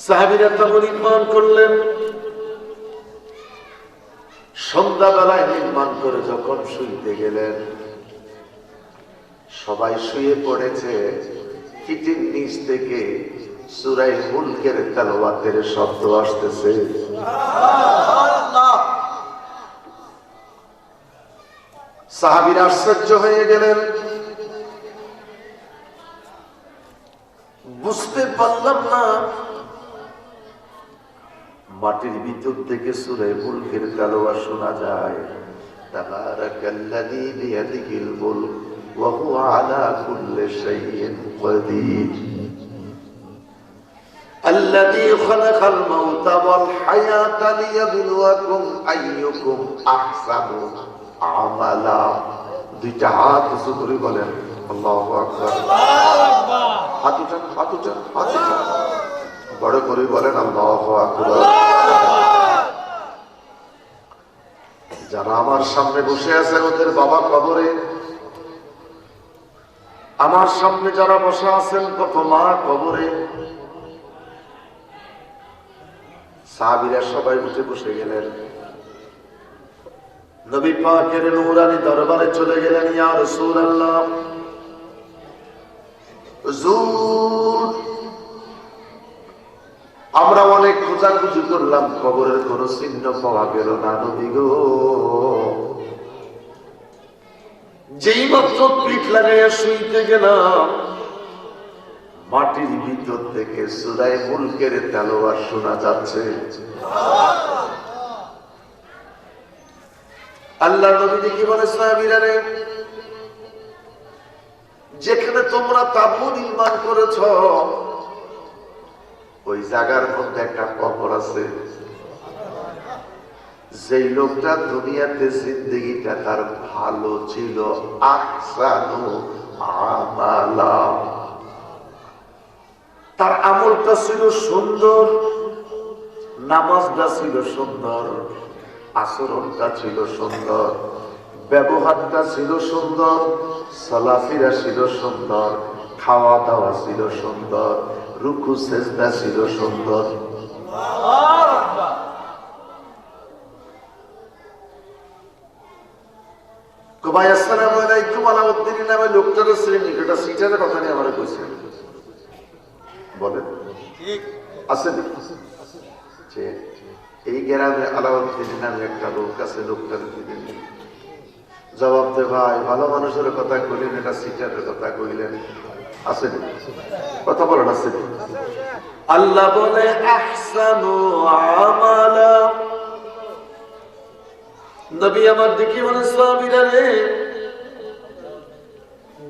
সাহাবীরা তখন ঈমান করলেন। সন্ধ্যাবেলায় নির্মাণ করে যখন শুইতে গেলেন, সবাই শুয়ে পড়েছে, পিঠের নিচ থেকে সূরা মুলকের তেলাওয়াতের শব্দ আসতেছে। সাহাবীরা আশ্চর্য হয়ে গেলেন, বুঝতে পারলাম না মাটির ভিতর থেকে সূরা মুলকের তেলাওয়াত শোনা যায়। তাবারাকাল্লাযী বিয়াদিহিল মুলক ওয়া হুয়া আলা কুল্লি শাইইন কাদির الذي خلق الموت والحياة ليبلوكم أيكم أحسن عملا। দুইটা হাত উঁচু করে বলেন আল্লাহু আকবার। হাত উঠান, হাত উঠান, হাত উঠান, বড় করে বলেন আল্লাহু আকবার। যারা আমার সামনে বসে আছেন ওদের বাবা কবরে, আমার সামনে যারা বসে আছেন কত মা কবরে। সাহাবীরা সবাই উঠে বসে গেলেন, নবী পাকের নূরানী দরবারে চলে গেলেন। ইয়া রাসূলুল্লাহ, হুজুর, আমরা অনেক খোঁজাখুঁজি করলাম, কবরের কোন চিহ্ন পাওয়া গেল না। নবী গো, যেই মাত্র পিঠ লাগাইয়া শুইতে গেলাম, মাটির ভিতর থেকে সূরা মুলকের তেলাওয়াত শোনা যাচ্ছে। আল্লাহ নবী কি বলে, সাহাবীরা রে, যেখানে তোমরা তাবু নির্মাণ করেছ ওই জায়গার মধ্যে একটা কবর আছে। যেই লোকটা দুনিয়াতে জিন্দেগিটা তার ভালো ছিল, আহসানু আমালা, তার আমলটা ছিল সুন্দর, নামাজটা ছিল সুন্দর, আচরণটা ছিল সুন্দর, ব্যবহারটা ছিল সুন্দর, চলাফেরা ছিল সুন্দর, খাওয়া দাওয়া ছিল সুন্দর, রুকু সেজদা ছিল সুন্দর। ভাই আসসালামু আলাইকুম, আলাউদ্দিন নামে লোকটার শ্রেণী, এটা সিটারের কথা নিয়ে আমার কইছেন, বলেন আছে এই গ্রামে আলাউদ্দিন নামে একটা লোক আছে, লোকটার জবাব দে ভাই, ভালো মানুষের কথা কইলেন, এটা সিটারের কথা কইলেন, আছে কথা বলেন আছে। আল্লাহ বলে আহসানু আমালা। নবী আমার দিকে বলে, সাহাবীরা রে,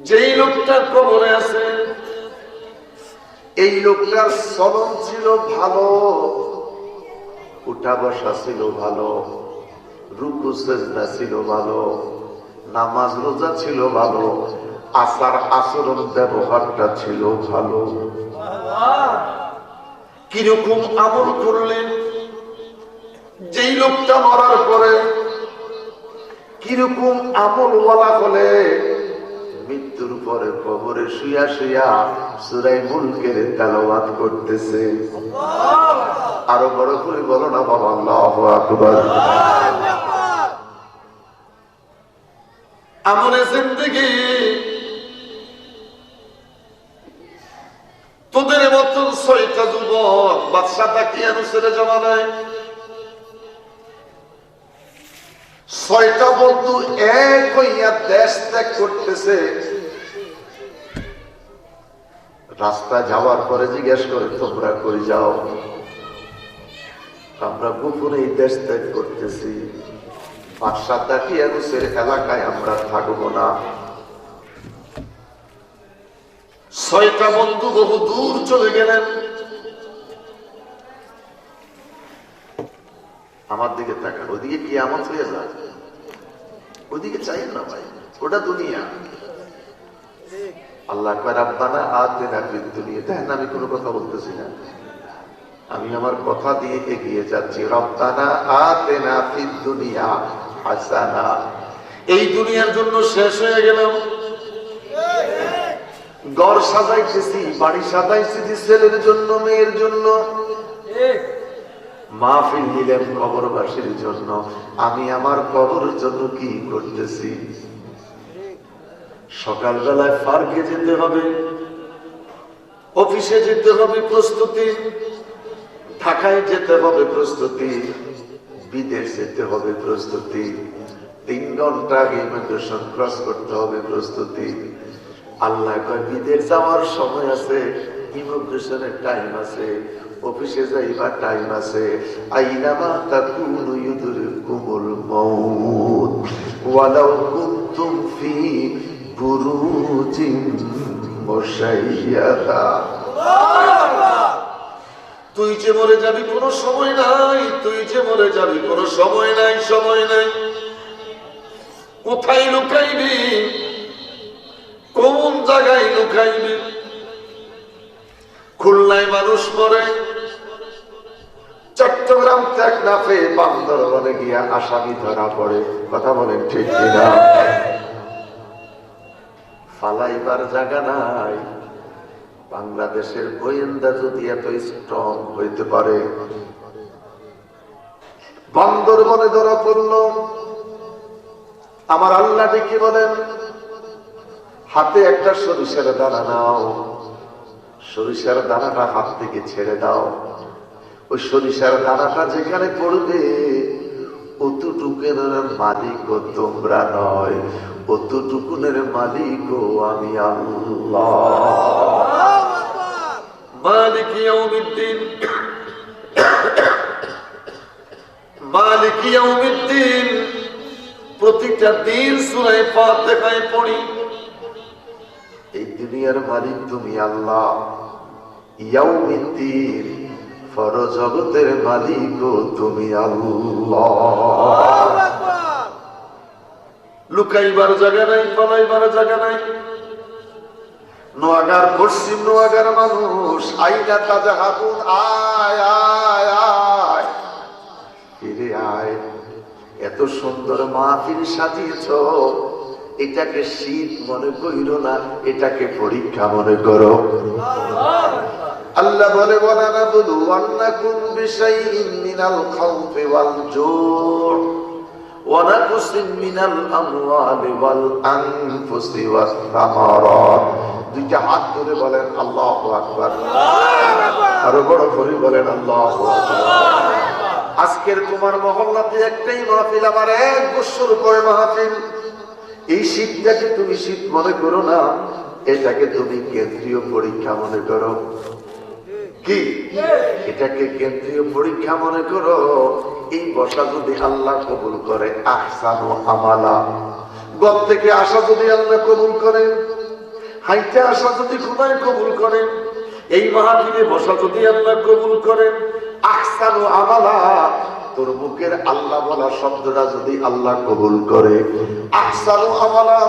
যেই লোকটা কবরে আছে এই লোকটার চলন ছিল ভালো, উঠা বসা ছিল ভালো, রুকু সেজদা ছিল ভালো, নামাজ রোজা ছিল ভালো, আচার আচরণ ব্যবহারটা ছিল ভালো। কিরকম আমল করলেন, যেই লোকটা মরার পরে কিরকম আমলওয়ালা হলে মৃত্যুর পরে কবরে শুয়া শুয়া সূরা মুলকের তেলাওয়াত করতেছে। আরো বড় করে বলো না বাবা, আল্লাহু আকবার। আমলে জিন্দেগি তোদের মতন ৬টা যুবক বাদশা তাকিয়ানুসের জমানায় ৬টা বন্ধু এক হইয়া দেশ ত্যাগ করতেছে। রাস্তা যাওয়ার পরে জিজ্ঞেস করে, তোমরা কই যাও? আমরা গোপনে এই দেশ ত্যাগ করতেছি, বাদশা তাকিয়ানুসের এলাকায় আমরা থাকবো না। ৬টা বন্ধু বহু দূর চলে গেলেন। আমার দিকে তাকান, ওদিকে কিয়ামত হয়ে যায়, ওদিকে চাইেন না ভাই, ওটা দুনিয়া। আল্লাহ কয় রাব্বানা আতিনা ফিদ দুনিয়া। দেখেন আমি কোনো কথা বলতেছি না, আমি আমার কথা দিয়ে এগিয়ে যাচ্ছি। রাব্বানা আতিনা ফিদ দুনিয়া হাসানা। এই দুনিয়ার জন্য শেষ হয়ে গেলাম, ঘর সাজাইতেছি, বাড়ি সাজাইতেছি, ছেলের জন্য, মেয়ের জন্য, মাহফিল নিলেন কবরবাসীর জন্য, আমি আমার কবরের জন্য কি করতেছি? সকালবেলায় পার্কে যেতে হবে, অফিসে যেতে হবে প্রস্তুতি, ঢাকায় যেতে হবে প্রস্তুতি, বিদেশ যেতে হবে প্রস্তুতি, 3 ঘন্টা আগে ইমিগ্রেশন ক্রস করতে হবে প্রস্তুতি। আল্লাহ কয় বিদেশ যাওয়ার সময় আছে, ইমিগ্রেশনের টাইম আছে, অফিসে যাইবার টাইম আছে। আইনামা তাকুনু ইউদরিকুমুল মাউত ওয়ালাউ কুনতুম ফি বুরুজিন মুশাইয়াদা। তুই যে মরে যাবি কোনো সময় নাই, তুই যে মরে যাবি কোনো সময় নাই, সময় নাই। কোথায় লুকাইবি, কোন জায়গায় লুকাইবি? খুলনায় মানুষ মরে, চট্টগ্রাম টেকনাফে বান্দরবনে গিয়া আসামি ধরা পড়ে। কথা বলেন ঠিক কিনা? ফালাইবার জায়গা নাই। বাংলাদেশের গোয়েন্দা যদি এত স্ট্রং হইতে পারে, বান্দরবনে ধরা পড়ল, আমার আল্লাহ ডেকে বলেন হাতে একটা সরিষার দানা নাও, সরিষার দানাটা হাত থেকে ছেড়ে দাও। ওই সরিষার দানাটা যেখানে পড়বে অতটুকুনের মালিকও তোমরা নয়, অতটুকুনের মালিকও আমি আল্লাহ। মালিক ইয়াউমিদ্দিন, মালিক ইয়াউমিদ্দিন প্রতিটা দিন সূরা ফাতিহায় পড়ি, এই দুনিয়ার মালিক তুমি আল্লাহ। ইয়াউমিদ্দিন পরজগতের মালিকও তুমি আল্লাহ। লুকাইবার জায়গা নাই, পালাইবার জায়গা নাই। নোয়াগার, পশ্চিম নোয়াগার মানুষ, আইনা তাজাহাবুন, আয় আয় আয়, ফিরে আয়। এত সুন্দর মাহফিল সাজিয়েছ, এটাকে শীত মনে কইরো না, এটাকে পরীক্ষা মনে করো। আল্লাহ বলে ওয়ালানাবলুওয়ান্নাকুম বিশাইইন মিনাল খাউফি ওয়াল জু'i ওয়া নাকসিম মিনাল আমওয়ালি ওয়াল আনফুসি ওয়াস সামারাত। দুইটা হাত ধরে বলেন আল্লাহু আকবার, আরো বড় করে বলেন আল্লাহু আকবার। আজকের তোমার মহল্লাতে একটাই মাহফিল, আমার 1 বছর পরে মাহফিল। এই শীতটাকে তুমি শীত মনে করো না, এটাকে তুমি কেন্দ্রীয় পরীক্ষা মনে করো। কি এটাকে কেন্দ্রীয় পরীক্ষা মনে করো। এই বসা যদি আল্লাহ কবুল করে, আহসানু আমালা, গত থেকে আসা যদি আল্লাহ কবুল করে, হাইতে আসা যদি খোদাই কবুল করে, এই মাহফিলে বসা যদি আল্লাহ কবুল করে, আহসানু আমালা, তোর মুখের আল্লাহ বলা শব্দটা যদি আল্লাহ কবুল করে, আহসানু আমালা,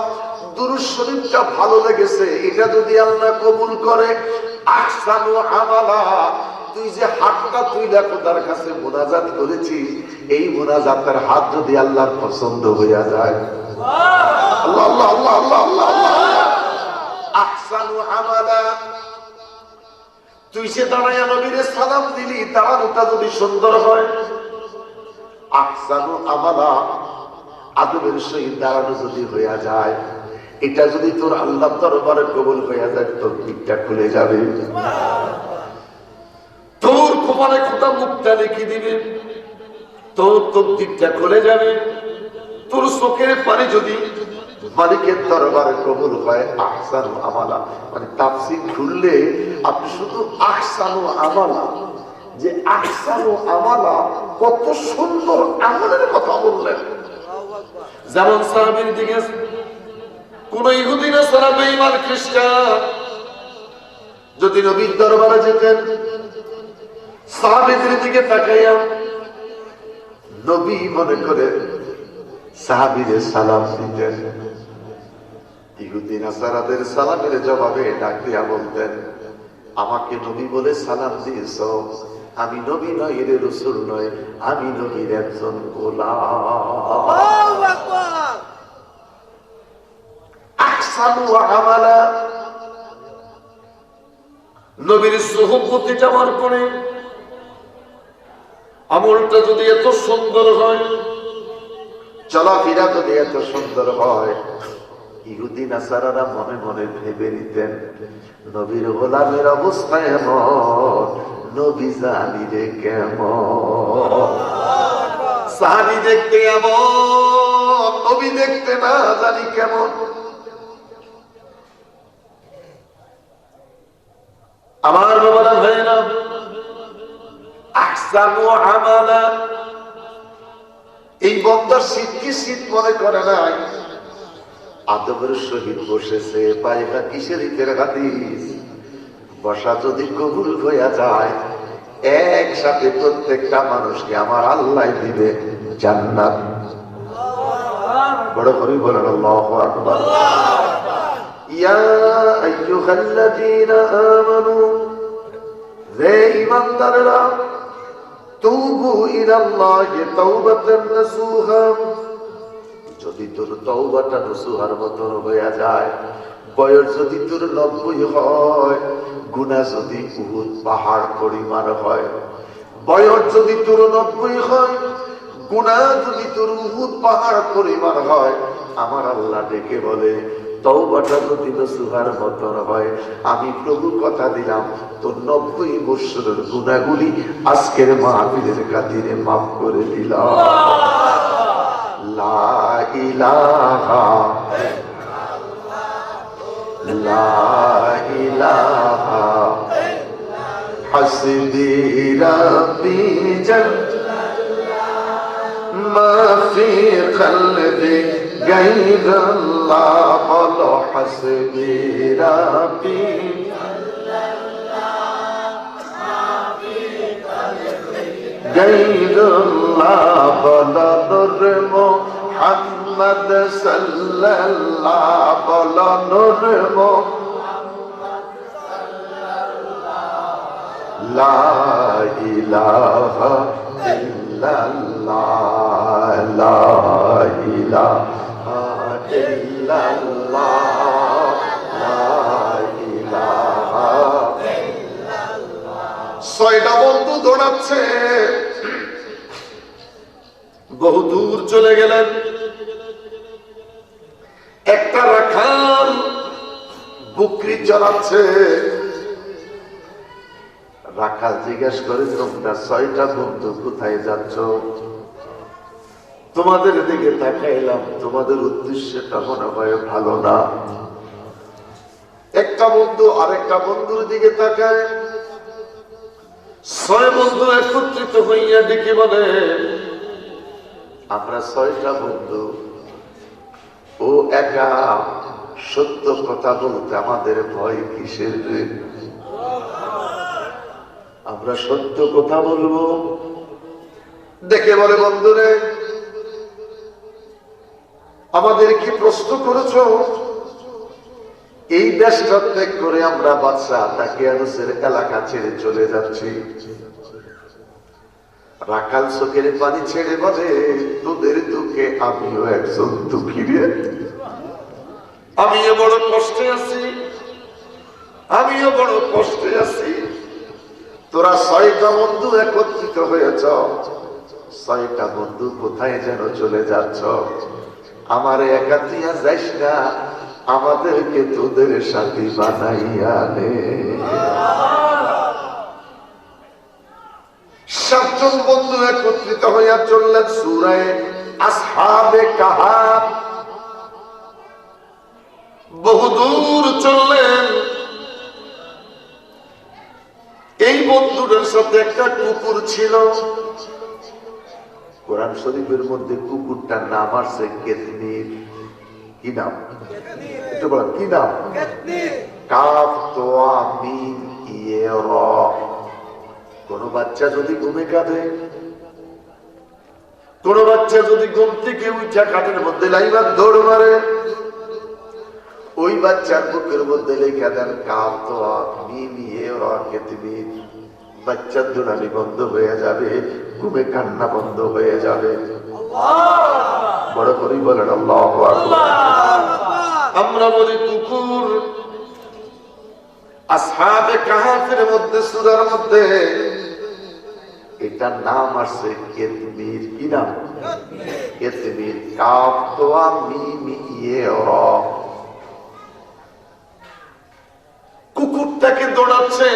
দুরূদ শরীফটা ভালো লেগেছে, এটা যদি আল্লাহ কবুল করে, আহসানু আমালা, তুই যে হাতটা তুইলা খোদার কাছে মুনাজাত করেছিস, এই মুনাজাতের হাত যদি আল্লাহর পছন্দ হইয়া যায়, আল্লাহ আল্লাহ আল্লাহ আল্লাহ আল্লাহ আল্লাহ, আহসানু আমালা, তুই যে দাঁড়াইয়া নবীরে সালাম দিলি, দাঁড়ানোটা যদি সুন্দর হয়, আহসানু আমালা, আদবের সহিত দাঁড়ানো যদি হইয়া যায়, এটা যদি তোর আল্লাহ দরবারে কবুল হইয়া যায়, তোর দিকটা খুলে যাবে, তোর কপালে খোদা মুখটা লিখে দিবে, তোর দিকটা খুলে যাবে। তোর চোখের পানি যদি মালিকের দরবারে কবুল হয়, আহসানু আমালা, মানে তাফসীর খুললে আপনি শুধু আহসানু আমালা, যে আহসানু আমালা কত সুন্দর আমলের কথা বললেন। যেমন সাহাবীর দিকে কোন ইহুদি নাসারা বেঈমান খ্রিস্টান যদি নবীর দরবারে যেতেন, সাহাবীদের দিকে তাকাইয়া নবী মনে করে সাহাবীদের সালাম দিতেন। ইহুদি নাসারাদের সালামের জবাবে ডাক দিয়া বলতেন, আমাকে নবী বলে সালাম দিয়েছ, আমি নবী নই রে, রাসূল নই, আমি নবীর একজন গোলাম। আল্লাহু আকবার। আহসানু আমালা, নবীর সুহবতে যাওয়ার পরে আমলটা যদি এত সুন্দর হয়, চলাফেরা যদি এত সুন্দর হয়, ইহুদি নাসারারা মনে মনে ভেবে নিতেন নবীর গোলামের অবস্থা এমন, নবী জানি রে কেমন, সাহাবী দেখতে এমন, নবী দেখতে না জানি কেমন। আমার বাবারা ভাইরা, আহসানু আমালা, এই বন্দার শীত কি শীত মনে করে নাই, আদবের সহিত বসেছে, পায়গা কিসের ইতের হাদিস, বসা যদি কবুল হইয়া যায়, একসাথে প্রত্যেকটা মানুষকে আমার আল্লাহ দিবে জান্নাত। বড় করে বলেন আল্লাহু আকবার। ইয়া আইয়ুহাল্লাযীনা আমানু, হে ঈমানদাররা, তুবু ইলাল্লাহি তাওবাতান নাসুহা, যদি তোর তওবাটা নসুহার মতন হয়ে যায়, বয়স যদি তোর 90 হয়, গুনাহ যদি উহুদ পাহাড় পরিমাণ হয়, বয়স যদি তোর 90 হয়, গুনাহ যদি তোর উহুদ পাহাড় পরিমাণ হয়, আমার আল্লাহ ডেকে বলে তওবাটা যদি নসুহার মতন হয়, আমি প্রভু কথা দিলাম তোর 90 বছরের গুনাহগুলি আজকের মাহফিলের খাতিরে মাফ করে দিলাম। লা ইলাহা লা ইলাহা হাসবি রাব্বি জাল্লাল্লাহ মা ফি কলবি গায়রুল্লাহ, বলো হাসবি রাব্বি গায়রুল্লাহ, বলো নূর মুহাম্মদ সাল্লাল্লাহ, বলো নূর মুহাম্মদ সাল্লাল্লাহ, লা ইলাহা ইল্লাল্লাহ, লা ইলাহা ইল্লাল্লাহ, লা ইলাহা ইল্লাল্লাহ। 6টা বন্ধু দৌড়াচ্ছে, বহুদূর চলে গেলেন। একটা রাখাল বকরি চড়াচ্ছে, রাখাল জিজ্ঞেস করে তোমরা 6টা বন্ধু কোথায় যাচ্ছ? তোমাদের দিকে তাকাইলাম, তোমাদের উদ্দেশ্যটা মনে হয় ভালো না। একটা বন্ধু আরেকটা বন্ধুর দিকে তাকায়, 6 বন্ধু একত্রিত হইয়া ডেকে বলে আমরা 6টা বন্ধু, ও একা, সত্য কথা বলতে আমাদের ভয় কিসের রে? আমরা সত্য কথা বলবো। দেখে বলে বন্ধুরে, আমাদের কি প্রশ্ন করেছো? এই দেশটা ত্যাগ করে আমরা বাদশাহ তাকিয়ানুসের এলাকা ছেড়ে চলে যাচ্ছি। রাখাল চোখের পানি ছেড়ে বলে তোদের দুঃখে আমিও একজন দুঃখী রে, আমিও বড় কষ্টে আছি, আমিও বড় কষ্টে আছি। তোরা 6টা বন্ধু একত্রিত হয়েছ, 6টা বন্ধু কোথায় যেন চলে যাচ্ছ। আমারে একা দিয়া যাইস না, আমাদেরকে তোদের সাথী বানাইয়া নে। 7 জন বন্ধু একত্রিত হইয়া চললেন সূরা আসহাবে কাহাফ। বহুদূর চললেন। এই বন্ধুদের সাথে একটা কুকুর ছিল। কোরআন শরীফের মধ্যে কুকুরটার নাম আছে কেতনির। কি নাম? একটু বলেন কি নাম? কাফ তোয়া মিম ইয়ে র। কোন বাচ্চা যদি ঘুমে কাঁদে, কোন বাচ্চা যদি ঘুম থেকে উঠা কাঠের মধ্যে লাইবার দৌড় মারে, ওই বাচ্চার বুকের মধ্যে লেখা দেন কাফ তোয়া মিম ইয়ে র কেতনির। বাচ্চার দুলানি বন্ধ হয়ে যাবে, ঘুমে কান্না বন্ধ হয়ে যাবে। বড় করে বলেন আল্লাহু আকবার। আমরা বলি কুকুর। আসহাবে কাহাফের মধ্যে সূরার মধ্যে এই এটার নাম আছে কেতমির। কি নাম? কেতমির। কাফ তোয়া মিম ইয়ে র। কুকুরটাকে দৌড়াচ্ছে,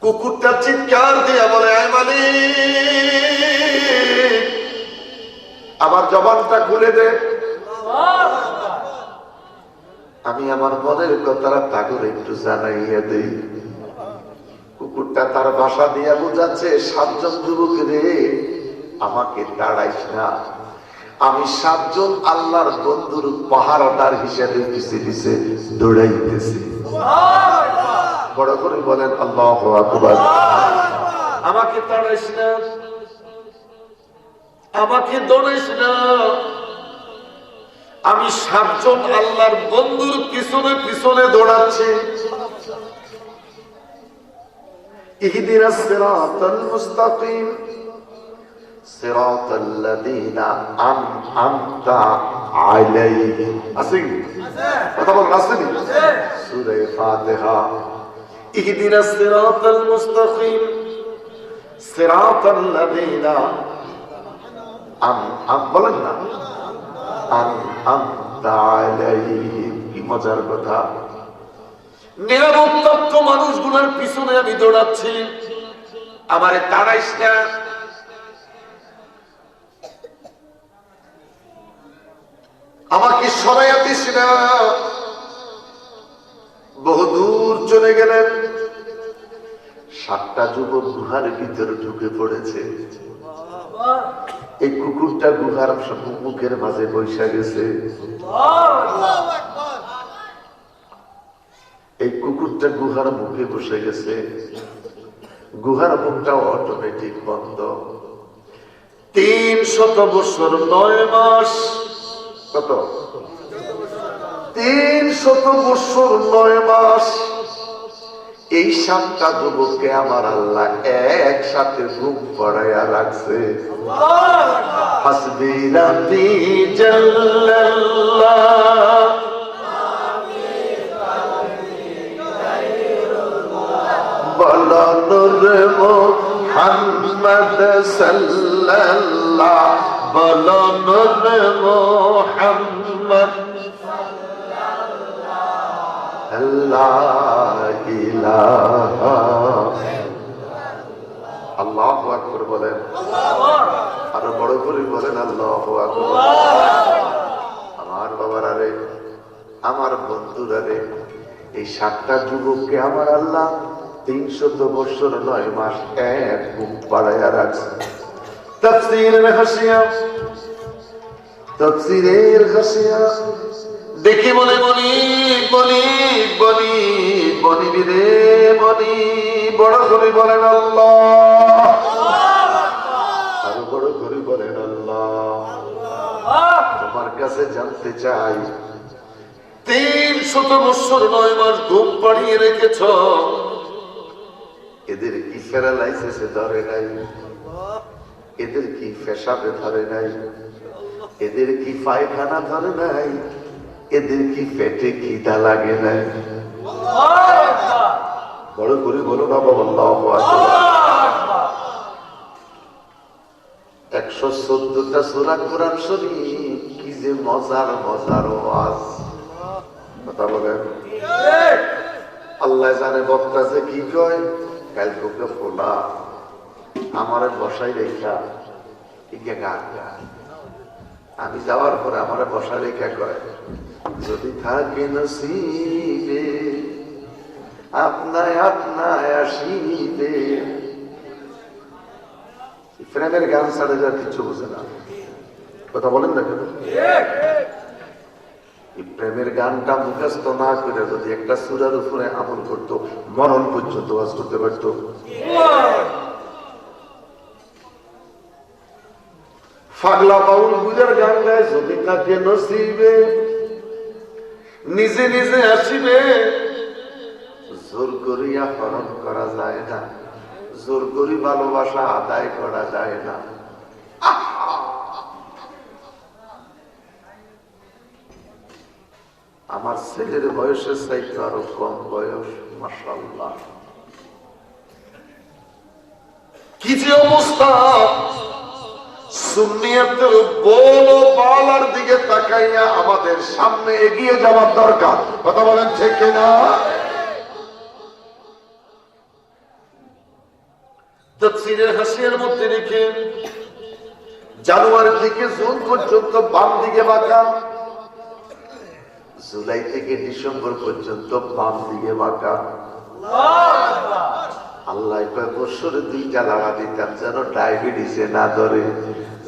কুকুরটা চিৎকার দিয়া বলে আয় মালিক, আমার জবানটা খুলে দে, আমি আমার মনের কথাটা তাগর একটু জানাইয়া দেই। কুকুরটা তার ভাষা দিয়া বুঝাচ্ছে, 7 জন যুবক রে, আমাকে দাঁড়াইস না, আমি 7 জন আল্লাহর বন্ধুর পাহারাদার হিসেবে পিছিয়ে পিছে দৌড়াইতেছি। বড় করে বলেন আল্লাহু আকবার। আমাকে দাঁড়াইস না, আমাকে দৌড়াইস না, আমি 7 জন আল্লাহর বন্ধুর পিছনে পিছনে দৌড়াচ্ছি। ইহদিনাস সিরাতাল মুস্তাকিম সিরাতাল্লাযীনা আন'আমতা আলাইহিম। আছে কথা বল, আসেনি? সূরা ফাতিহা। ইহদিনাস সিরাতাল মুস্তাকিম সিরাতাল্লাযীনা বলেন না আন'আমতা আলাইহিম। কি মজার কথা, নিরবচ্ছিন্ন মানুষগুলোর পিছনে আমি দৌড়াচ্ছি, আমারে দাঁড়াইস না। আমাকে সরাইয়া দিস না। বহুদূর চলে গেলেন, 7টা যুবক গুহার ভিতরে ঢুকে পড়েছে। এই কুকুরটা গুহার মুখের মাঝে বৈশা গেছে। এই কুকুরটা গুহার মুখে বসে গেছে, গুহার মুখটা অটোমেটিক বন্ধ। 300 বছর 9 মাস। কত? 300 বছর 9 মাস এই 7টা যুবককে আমার আল্লাহ একসাথে ঘুম পড়াইয়া রাখছে। হাসবি রাব্বি জাল্লাল্লাহ বলনূর মুহাম্মদ সাল্লাল্লাহ বলনূর মুহাম্মদ আল্লাহ ইলাহা। আল্লাহু আকবার বলেন, আরো বড় করে বলেন আল্লাহু আকবার। আমার বাবারা রে, আমার বন্ধুরা রে, এই 7টা যুবককে আমার আল্লাহ 300 বছর 9 মাস এক ঘুম পাড়াইয়া রাখছে। তাফসীরের হাসিয়া, তাফসীরের হাসিয়া দেখি বলে বলি বলি বলি বলি রে বলি, বড় করে বলেন আল্লাহ, আরো বড় করে বলেন আল্লাহ। তোমার কাছে জানতে চাই, 300 বছর 9 মাস ঘুম পাড়িয়ে রেখেছ, এদের কি প্যারালাইসিসে ধরে নাই? এদের কি পেশাবে ধরে নাই? এদের কি পায়খানা ধরে নাই? এদের কি পেটে খিদা লাগে নাই? বড় করে বলো বাবা আল্লাহু আকবার। 114টা সূরা কোরআন শরীফ, কি যে মজার মজার ওয়াজ। কথা বলেন, আল্লাহ জানে বক্তা যে কি কয়। কাল তোকে ফোলা আমারে বসাই রেখা গান গান, আমি যাওয়ার পরে আমারে বসাই রেখা কয়, যদি থাকে নসিবে আপনায় আপনায় আসিবে। প্রেমের গান ছাড়া যা কিছু বোঝে না। কথা বলেন না কেন? প্রেমের গানটা মুখস্থ না করে যদি একটা সূরার উপরে আমল করতো, মরণ পর্যন্ত ওয়াজ করতে পারত। পাগলা বাউল গুজার গান গায়, যদি থাকে নসিবে নিজে নিজে আসিবে। জোর করিয়া হরণ করা যায় না, জোর করি ভালোবাসা আদায় করা যায় না। আমার ছেলের বয়সের চাইতে আরো কম বয়স, মাশাআল্লাহ। কি যে অবস্থা, সুন্নিয়তের বল ও বালার দিকে তাকাইয়া আমাদের সামনে এগিয়ে যাওয়ার দরকার। কথা বলেন ঠিক কিনা? তাফসীরের হাসিয়ার মধ্যে রেখে জানুয়ারি থেকে জুন পর্যন্ত বাম দিকে বাঁকা, জুলাই থেকে ডিসেম্বর পর্যন্ত বাম দিকে বাঁকা। আল্লাহ কয় বছরে দুইটা লাগা দিতাম যেন ডায়াবেটিসে না ধরে,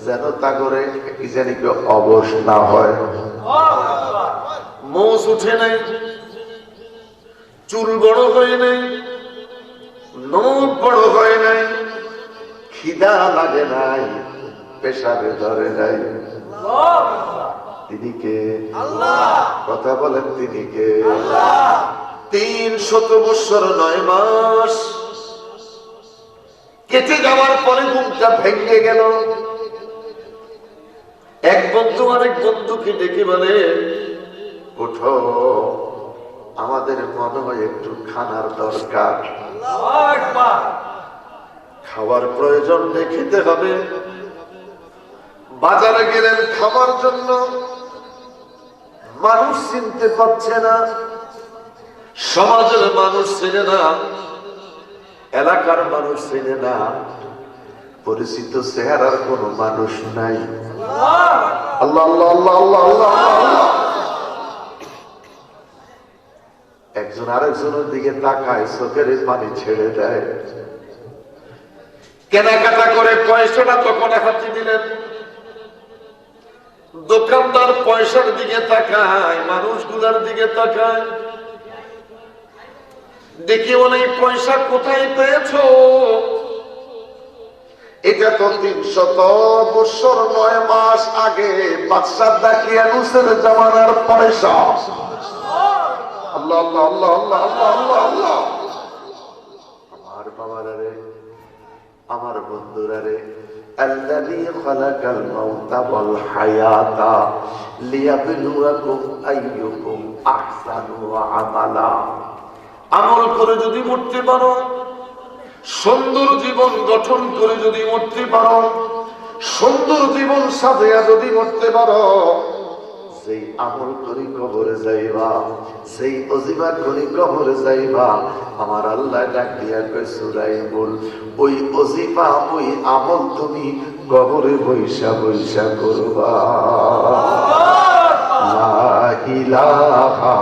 যেন তা করে কি জানি কেউ অবশ না হয়। মোষ উঠে নাই, চুল বড় হয় নাই, নখ বড় হয় নাই, খিদা লাগে নাই, পেশাবে ধরে নাই। তিনি কে? কথা বলেন তিনি কে? 300 বছর 9 মাস কেটে যাওয়ার পরে ঘুমটা ভেঙে গেল। এক বন্ধু আরেক বন্ধুকে ডেকে বলে, ওঠো, আমাদের মনে হয় একটু খানার দরকার, খাবার প্রয়োজন, খেতে হবে। বাজারে গেলেন খাবার জন্য, মানুষ চিনতে পারছে না, সমাজের মানুষ চেনে না, এলাকার মানুষ চেনে না, পরিচিত চেহারার কোন মানুষ নাই। আল্লাহ আল্লাহ আল্লাহ আল্লাহ আল্লাহ। একজন আরেকজনের দিকে তাকায়, চোখের পানি ছেড়ে দেয়। কেনাকাটা করে পয়সাটা তখন হাতে দিলেন, দোকানদার পয়সার দিকে তাকায়, মানুষগুলার দিকে তাকায়, দেখি বলে পয়সা কোথায় পেয়েছো? এটা তো 300 বছর 9 মাস আগে বাদশাহ দাকিয়ানুসের জামানার পয়সা। আল্লাহ আল্লাহ আল্লাহ আল্লাহ আল্লাহ আল্লাহ। আমার বাবারা রে, আমার বন্ধুরা রে, আল্লাযী খালাকাল মাউতা ওয়াল হায়াতা লিয়াবলুয়াকুম আইয়ুকুম আহসানু আমালা। আমল করে যদি মরতে পারো, সুন্দর জীবন গঠন করে যদি মরতে পারো, সুন্দর জীবন সাজিয়া যদি মরতে পারো, সেই আমল করি কবরে যাইবা, সেই ওজিফা করি কবরে যাইবা। আমার আল্লাহ ডাক দিয়া কই সূরায়ে মুল, ওই ওজিফা ওই আমল তুমি কবরে বৈশা বৈশা করবা। লা ইলাহা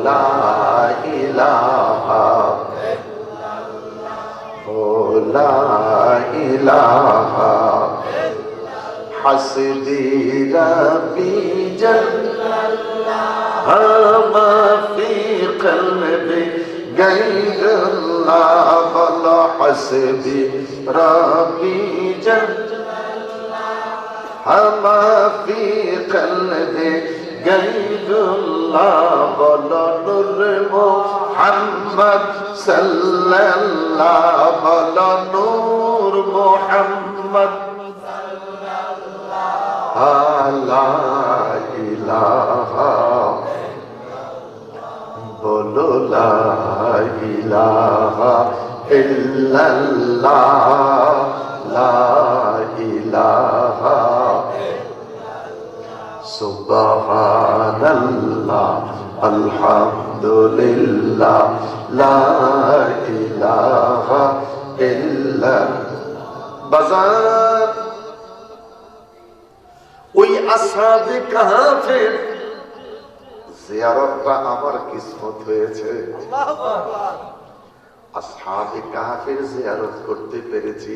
লা ইলাহা লা ইলাহা হাসবি রাব্বি জাল্লাল্লাহ মা ফি কলবি গায়রুল্লাহ ওয়ালা হাসবি রাব্বি জাল্লাল্লাহ মা ফি কলবি গায়রুল্লাহ ওয়ালা নূর মুহাম্মদ সাল্লাল্লাহ ওয়ালা নূর মুহাম্মদ। লা ইলাহা বলো, লা ইলাহা ইল্লাল্লাহ, লা ইলাহা সুবহানাল্লাহ আলহামদুলিল্লাহ, লা ইলাহা ইল্লাল্লাহ। বাজার ওই আসহাবে কাহফের জিয়ারতটা আমার কিসমত হয়েছে। আসহাবে কাহফের জিয়ারত করতে পেরেছি।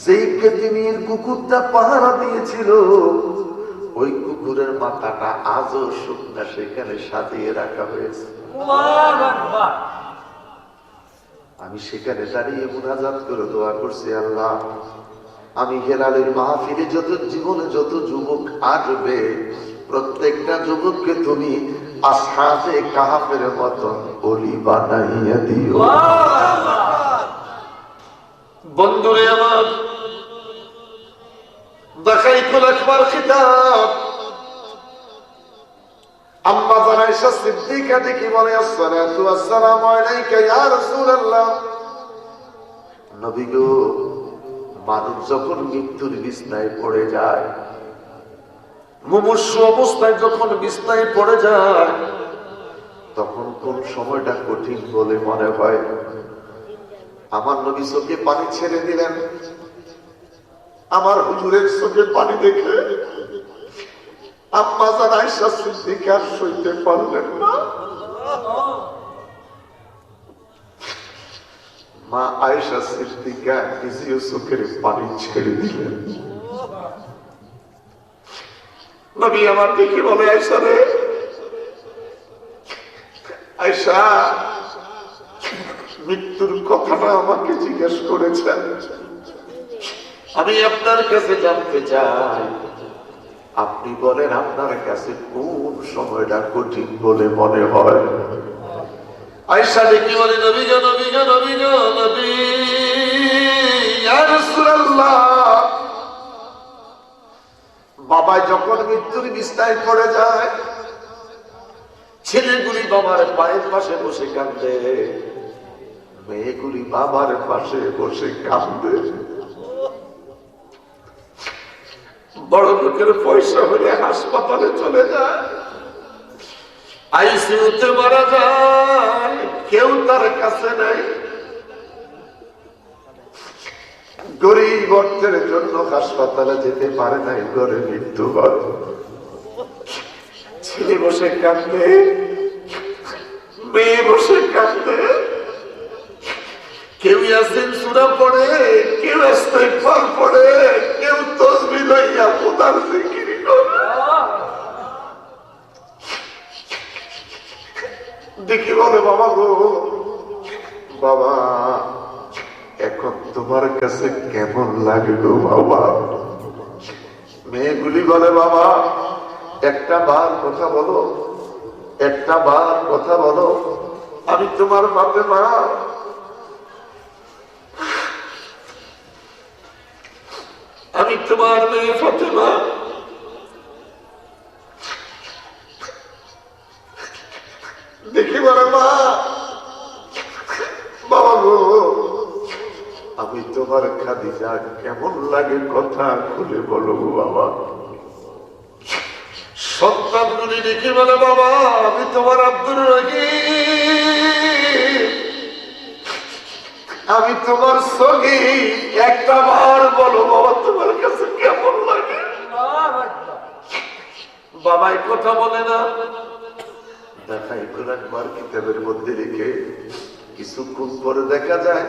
যেই কেদিনের কুকুরটা পাহারা দিয়েছিল, ওই কুকুরের মাথাটা আজও শুকনা সেখানে সাজিয়ে রাখা হয়েছে। আমি সেখানে দাঁড়িয়ে মুনাজাত করে দোয়া করছি, আল্লাহ আমি হেলালের মাহফিলে যত জীবনে যত যুবক আসবে, প্রত্যেকটা যুবককে তুমি আসহাবে কাহফের মতন ওলি বানাইয়া দিও। বন্ধুরে আমার, দাখাইতুল আকবার খিতাব আম্মা জান আয়েশা সিদ্দিকা দেখি বলে, আসসালাতু ওয়াসসালামু আলাইকা ইয়া রাসূলুল্লাহ। নবী গো, মানুষ যখন মৃত্যুর বিছনায় পড়ে যায়, মুমূর্ষু অবস্থায় যখন বিছনায় পড়ে যায়, তখন কোন সময়টা কঠিন বলে মনে হয়? আমার নবী চোখে পানি ছেড়ে দিলেন। আমার হুজুরের চোখে পানি দেখে আম্মা জান আয়েশা সিদ্দিকা আর সইতে পারলেন না। মা আয়েশা সিদ্দিকা নিজেও চোখের পানি ছেড়ে দিলেন। নবী আমার দেখে বলে, আয়েশা রে, আয়েশা, মৃত্যুর কথাটা আমাকে জিজ্ঞেস করেছেন, আমি আপনার কাছে জানতে চাই, আপনি বলেন আপনার কাছে কোন সময়টা কঠিন বলে মনে হয়? আয়েশা দেখি বলে, নবী গো, নবী গো, নবী গো, নবী, ইয়া রাসূলুল্লাহ, বাবা যখন মৃত্যুর বিছানায় পড়ে যায়, ছেলেগুলি বাবার পায়ের পাশে বসে কাঁদে, মেয়েগুলি বাবার পাশে বসে কাঁদে। বড় লোকের পয়সা হলে হাসপাতালে চলে যায়, আইসিইউতে মারা যায়, কেউ তার কাছে নাই। গরিব অর্থের জন্য হাসপাতালে যেতে পারে নাই, ঘরে মৃত্যু হয়। ছেলে বসে কাঁদে, মেয়ে বসে কাঁদে, কেউ ইয়াসিন সূরা পড়ে, কেউ ইস্তিগফার পড়ে, কেউ তাসবিহ লইয়া খোদার জিকির করে। দেখি বলে, বাবা গো, বাবা এখন তোমার কাছে কেমন লাগে গো বাবা? মেয়েগুলি বলে, বাবা একটা বার কথা বলো, একটা বার কথা বলো, আমি তোমার ফাতেমা, আমি তোমার মেয়ে ফাতেমা। দেখি বলে, মা, বাবা গো, আমি তোমার খাদিজা, কেমন লাগে কথা খুলে বলো গো বাবা। সন্তানগুলি দেখি বলে, বাবা আমি তোমার আব্দুর রহিম, আমি তোমার সঙ্গী, একটা বার বলো বাবা তোমার কাছে কেমন লাগে। বাবাই কথা বলে না, দেখাই একবার কিতাবের মধ্যে রেখে কিছুক্ষণ পরে দেখা যায়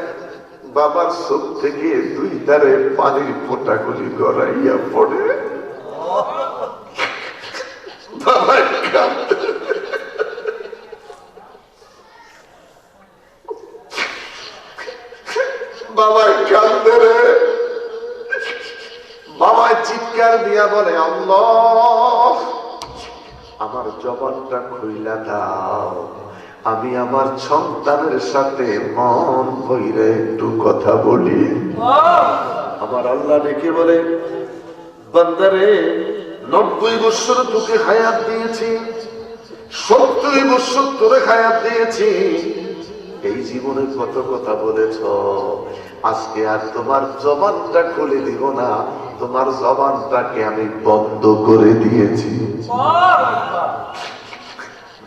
বাবার চোখ থেকে দুই ধারে পানির ফোঁটাগুলি গড়াইয়া পড়ে। বাবার কাঁদে, বাবার কাঁদে রে। বাবা চিৎকার দিয়া বলে, আল্লাহ আমার জবানটা খুইলা দাও, আমি আমার সন্তানের সাথে মন ভইরে একটু কথা বলি। আমার আল্লাহ ডেকে বলে, বান্দারে 90 বছর তোকে হায়াত দিয়েছি, 70 বছর তোরে হায়াত দিয়েছি, এই জীবনে কত কথা বলেছ, আজকে আর তোমার জবানটা খুলে দিব না, তোমার জবানটাকে আমি বন্ধ করে দিয়েছি।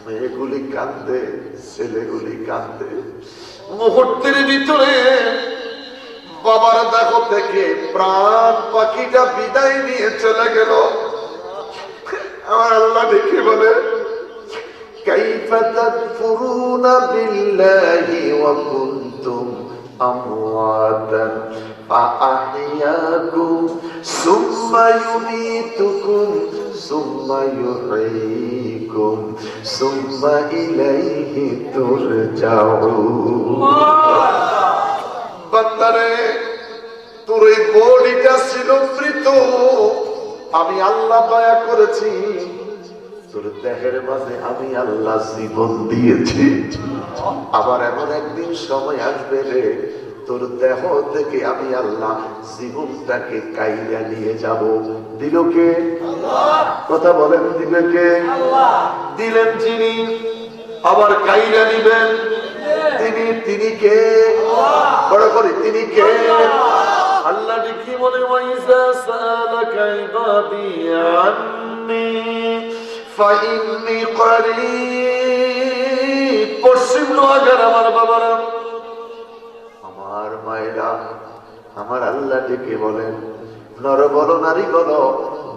মেয়েগুলি কাঁদে, ছেলেগুলি কাঁদে। মুহূর্তের ভিতরে বাবার দেহ থেকে প্রাণ পাখিটা বিদায় নিয়ে চলে গেল। আমার আল্লাহ দেখে বলে, কাইফা তাকফুরুনা বিল্লাহি ওয়া কুনতুম আমওয়াতান ফাআহইয়াকুম সুম্মা ইউমীতুকুম সুম্মা ইউহয়ীকুম সুম্মা ইলাইহি তুরজাউন। বান্দারে, তোর এই বডিটা ছিল মৃত, আমি আল্লাহ দয়া করেছি, তোর দেহের মাঝে আমি আল্লাহ জীবন দিয়েছি। আবার এমন একদিন সময় আসবে রে, তোর দেহ থেকে আমি আল্লাহ জীবনটাকে কাইরা নিয়ে যাব। দিল কে? কথা বলেন, দিবে কে? দিলেন যিনি, আবার কাইরা নিবেন তিনি। তিনি কে? বড় করি তিনি কে? আল্লাহ কি বলে, ওয়াইজা সালাকা ইবাদি আন্নী ফাইন্নী করিব। পশ্চিম নোয়াগার আমার বাবারা, আমার মায়েরা, আমার আল্লাহ ডেকে বলেন, নর বলো নারী বলো,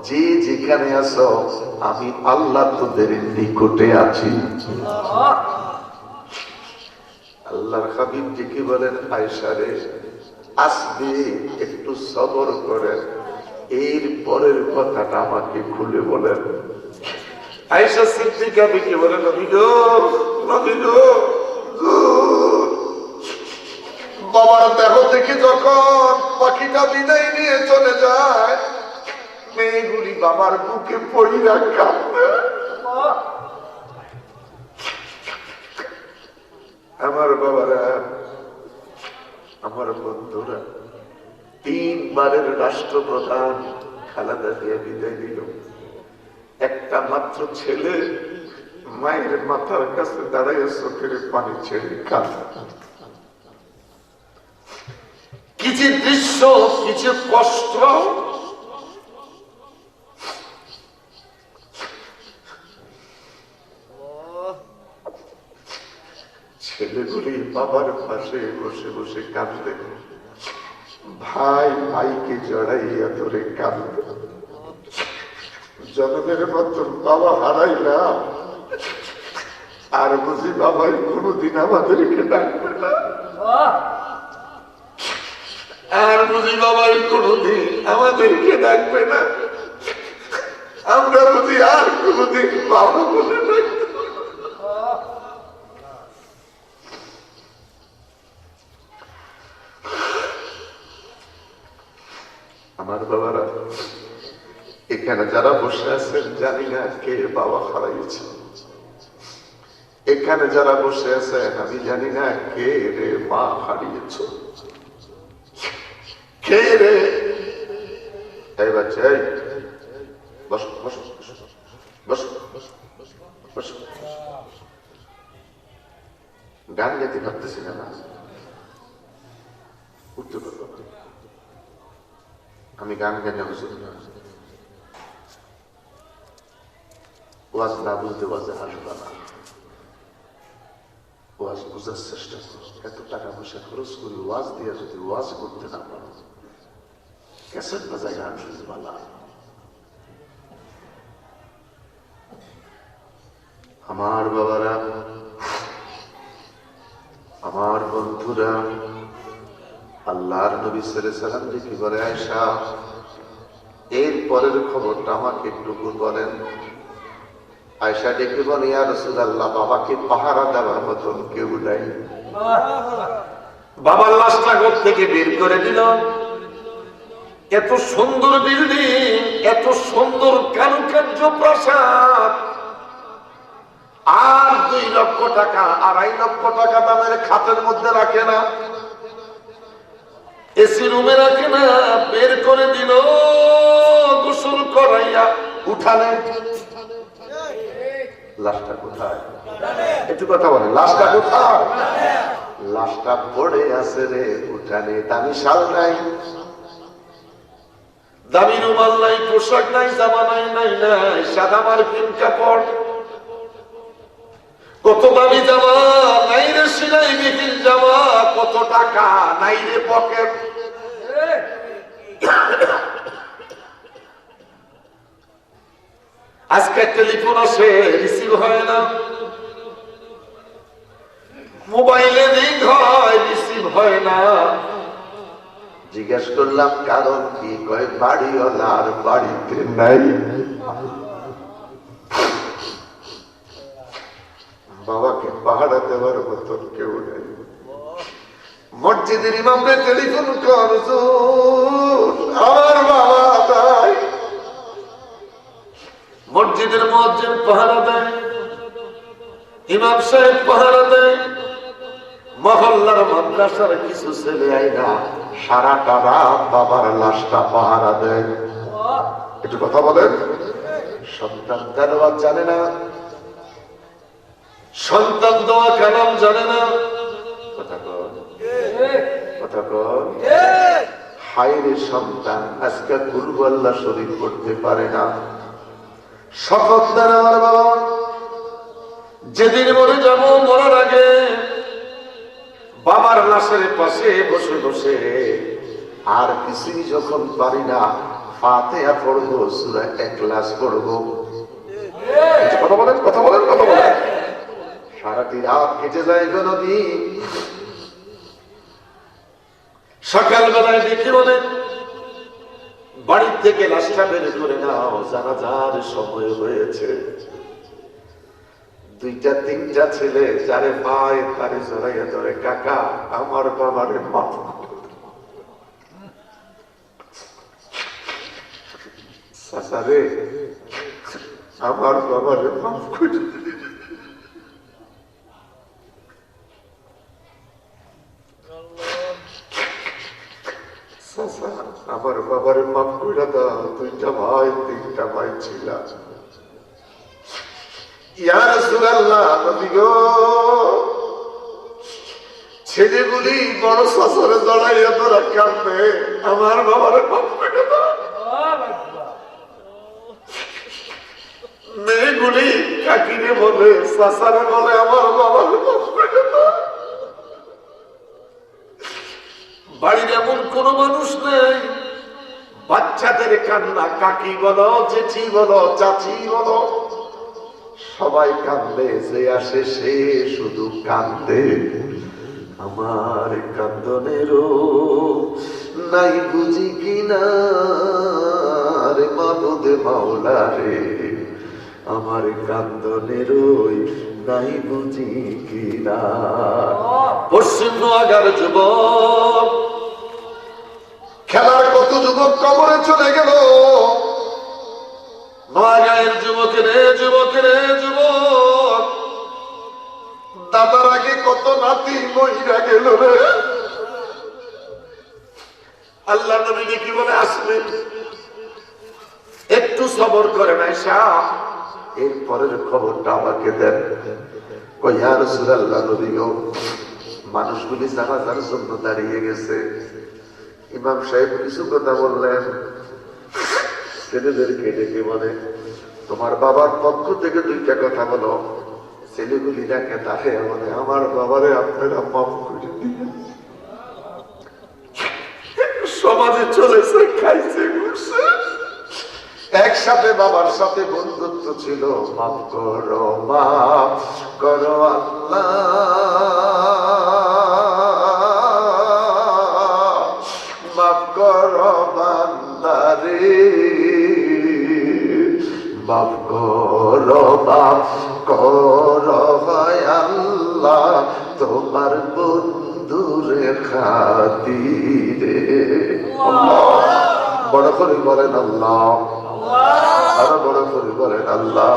যে যেখানে আছো আমি আল্লাহ তোদের নিকটে আছি। আল্লাহর হাবিব ডেকে বলেন, আয়েশা রে আসবে, একটু সবর করেন, এর পরের কথাটা আমাকে খুলে বলেন। আয়েশা সিদ্দিকা ডেকে বলেন, নবী গো, নবী গো, বাবার দেহ থেকে যখন পাখিটা বিদায় নিয়ে চলে যায়, মেয়েগুলি বাবার বুকে পড়িয়া কাঁদে। আমার বাবারা, আমার বন্ধুরা, 3 বারের রাষ্ট্রপ্রধান খালেদা জিয়া বিদায় দিল। একটা মাত্র ছেলে মায়ের মাথার কাছে দাঁড়াইয়া চোখের পানি ছেড়ে কাঁদে। কিছু দৃশ্য, কিছু কষ্ট, ছেলেগুলি বাবার পাশে বসে বসে কাঁদলে, ভাই ভাইকে জড়াইয়া ধরে কাঁদলে, জনমের মতন বাবা হারাইলাম, আর বুঝি বাবাই কোনদিন আমাদেরকে ডাকবে না, আর বুঝি বাবাই কোনদিন আমাদেরকে ডাকবে না, আমরা বুঝি আর কোনদিন বাবা বলে ডাকবে। আমার বাবারা, এখানে যারা বসে আছেন জানি না কে বাবা হারাইছে, এখানে যারা বসে আছেন আমি জানি না কে রে মা হারিয়েছ, কে রে। এই বাচ্চা, এই বসো বসো বসো বসো। গান গাইতে পারতেছি না, উঠতে পারবো না, আমি গান গাইতে হুজুর না, ওয়াজ না বুঝতে ওয়াজে হাসবা না, ওয়াজ বুঝার চেষ্টা করো। এত টাকা পয়সা খরচ করি ওয়াজ দিয়ে যদি ওয়াজ করতে না পারো, ক্যাসেট বাজায় গান শুনবা না। আমার বাবারা, আমার বন্ধুরা, আল্লাহর নবী সাল্লাল্লাহু আলাইহি সাল্লাম যে কি বলে, আয়েশা এর পরের খবরটা আমাকে একটু বলেন। আয়েশা ডেকে বলে, ইয়া রাসূলুল্লাহ, বাবাকে পাহারা দেওয়ার মতন কেউ নাই। বাবার লাশটা ঘর থেকে বের করে দিল। এত সুন্দর বিল্ডিং, এত সুন্দর কারুকার্য প্রাসাদ, আর 2 লক্ষ টাকা 2.5 লক্ষ টাকা দামের খাতের মধ্যে রাখে না, এসি রুমে রাখে না, বের করে দিল গোসল করাইয়া উঠানে। লাশটা কোথায়? একটু কথা বলে, লাশটা কোথায়? লাশটা পড়ে আছে রে উঠানে, দামি শাল নাই, দামি রুমাল নাই, পোশাক নাই, জামা নাই, নাই নাই সাদা মার্কিন কাপড়। কত দামি জামা, নাই রে সিলাই বিহীন জামা। কত টাকা, নাই রে পকেট। আজকে টেলিফোন আসে, রিসিভ হয় না, মোবাইলে রিং হয়, রিসিভ হয় না। জিজ্ঞেস করলাম কারণ কি, কয় বাড়িওয়ালার বাড়িতে নাই। বাবাকে পাহারা দেওয়ার মতন কেউ নেই। মসজিদের ইমামকে টেলিফোন কর, আমার বাবা নাই। মসজিদের মুয়াজ্জিন পাহারা দেয়, ইমাম সাহেব পাহারা দেয়, মহল্লার মাদ্রাসার কিছু ছেলে আইনা সারাটা রাত বাবার লাশটা পাহারা দেয়। একটু কথা বলেন। সন্তান তেলাওয়াত জানে না, সন্তান দোয়া কালাম জানে না, কথা কর, কথা কর। হায়রে সন্তান আজকে কুল আল্লাহ শরীফ করতে পারে না। শপথ দেন আমার বাবা, যেদিন মরে যাব মরার আগে বাবার লাশের পাশে বসে বসে আর কিছুই যখন পারি না ফাতিহা পড়বো, সূরা ইখলাস পড়বো। কথা বলেন, কথা বলেন, কথা বলেন। সারাটি রাত কেটে যায় গো নবী। সকালবেলায় দেখি বলে বাড়ির থেকে লাশটা বের করে নাও, জানাজার সময় হয়েছে। দুইটা তিনটা ছেলে যারে পায় তারে জড়াইয়া ধরে, কাকা আমার বাবারে মাফ করে দাও। চাচা রে আমার বাবারে মাফ করে দিন। চাচা আমার বাবারে মাফ করে দাও, দুইটা ভাই তিনটা ভাই ছিল। ইয়া রাসূলুল্লাহ, নবী গো, ছেলেগুলি বড় শাসরে জড়াইয়া ধরা কাঁদবে, আমার বাবারে মাফ করে দাও। মেয়েগুলি কাকিনে বলে, শাসারে বলে, আমার বাবারে মাফ করে দাও। বাড়ির এমন কোন মানুষ নেই, বাচ্চাদের কান্না কাকি বলো, জেঠি বলো, চাচি বলো, সবাই কান্দে, যে আসে সে শুধু কান্দে। আমার কান্দনেরও নাই বুঝি কিনা রে মাবুদ মাওলা রে, আমার কান্দনেরও নাই বুঝি কিনা। পশ্চিম নোয়াগার যুবক, খেলার কত যুবক কবরে চলে গেল। নোয়াগাঁয়ের যুবক রে, যুবক রে, যুবক, দাদার আগে কত নাতি মহিলা গেল রে। আল্লাহ নবী কি বলে, আসবেন একটু সবর করেন আয়েশা, এরপরের খবরটা আমাকে দেন। কই ইয়া রাসূলুল্লাহ, নবী গো, মানুষগুলি জানাজার জন্য দাঁড়িয়ে গেছে। ইমাম সাহেব কিছু কথা বললেন, ছেলেদেরকে ডেকে বলে, তোমার বাবার পক্ষ থেকে দুইটা কথা বলো। ছেলেগুলি ডাকে তাকে বলে, আমার বাবারে আপনারা মাফ করে দিন। সমাজে চলেছে, খাইছে, ঘুরছে, একসাথে বাবার সাথে বন্ধুত্ব ছিল। মাফ করো, মাফ করো আল্লাহ, মাফ করো বান্দারে, মাফ করো, মাফ করো ভাই আল্লাহ, তোমার বন্ধুরে খাতিরে। বড় করে বলেন আল্লাহ, আরো বড় করে বলেন আল্লাহ।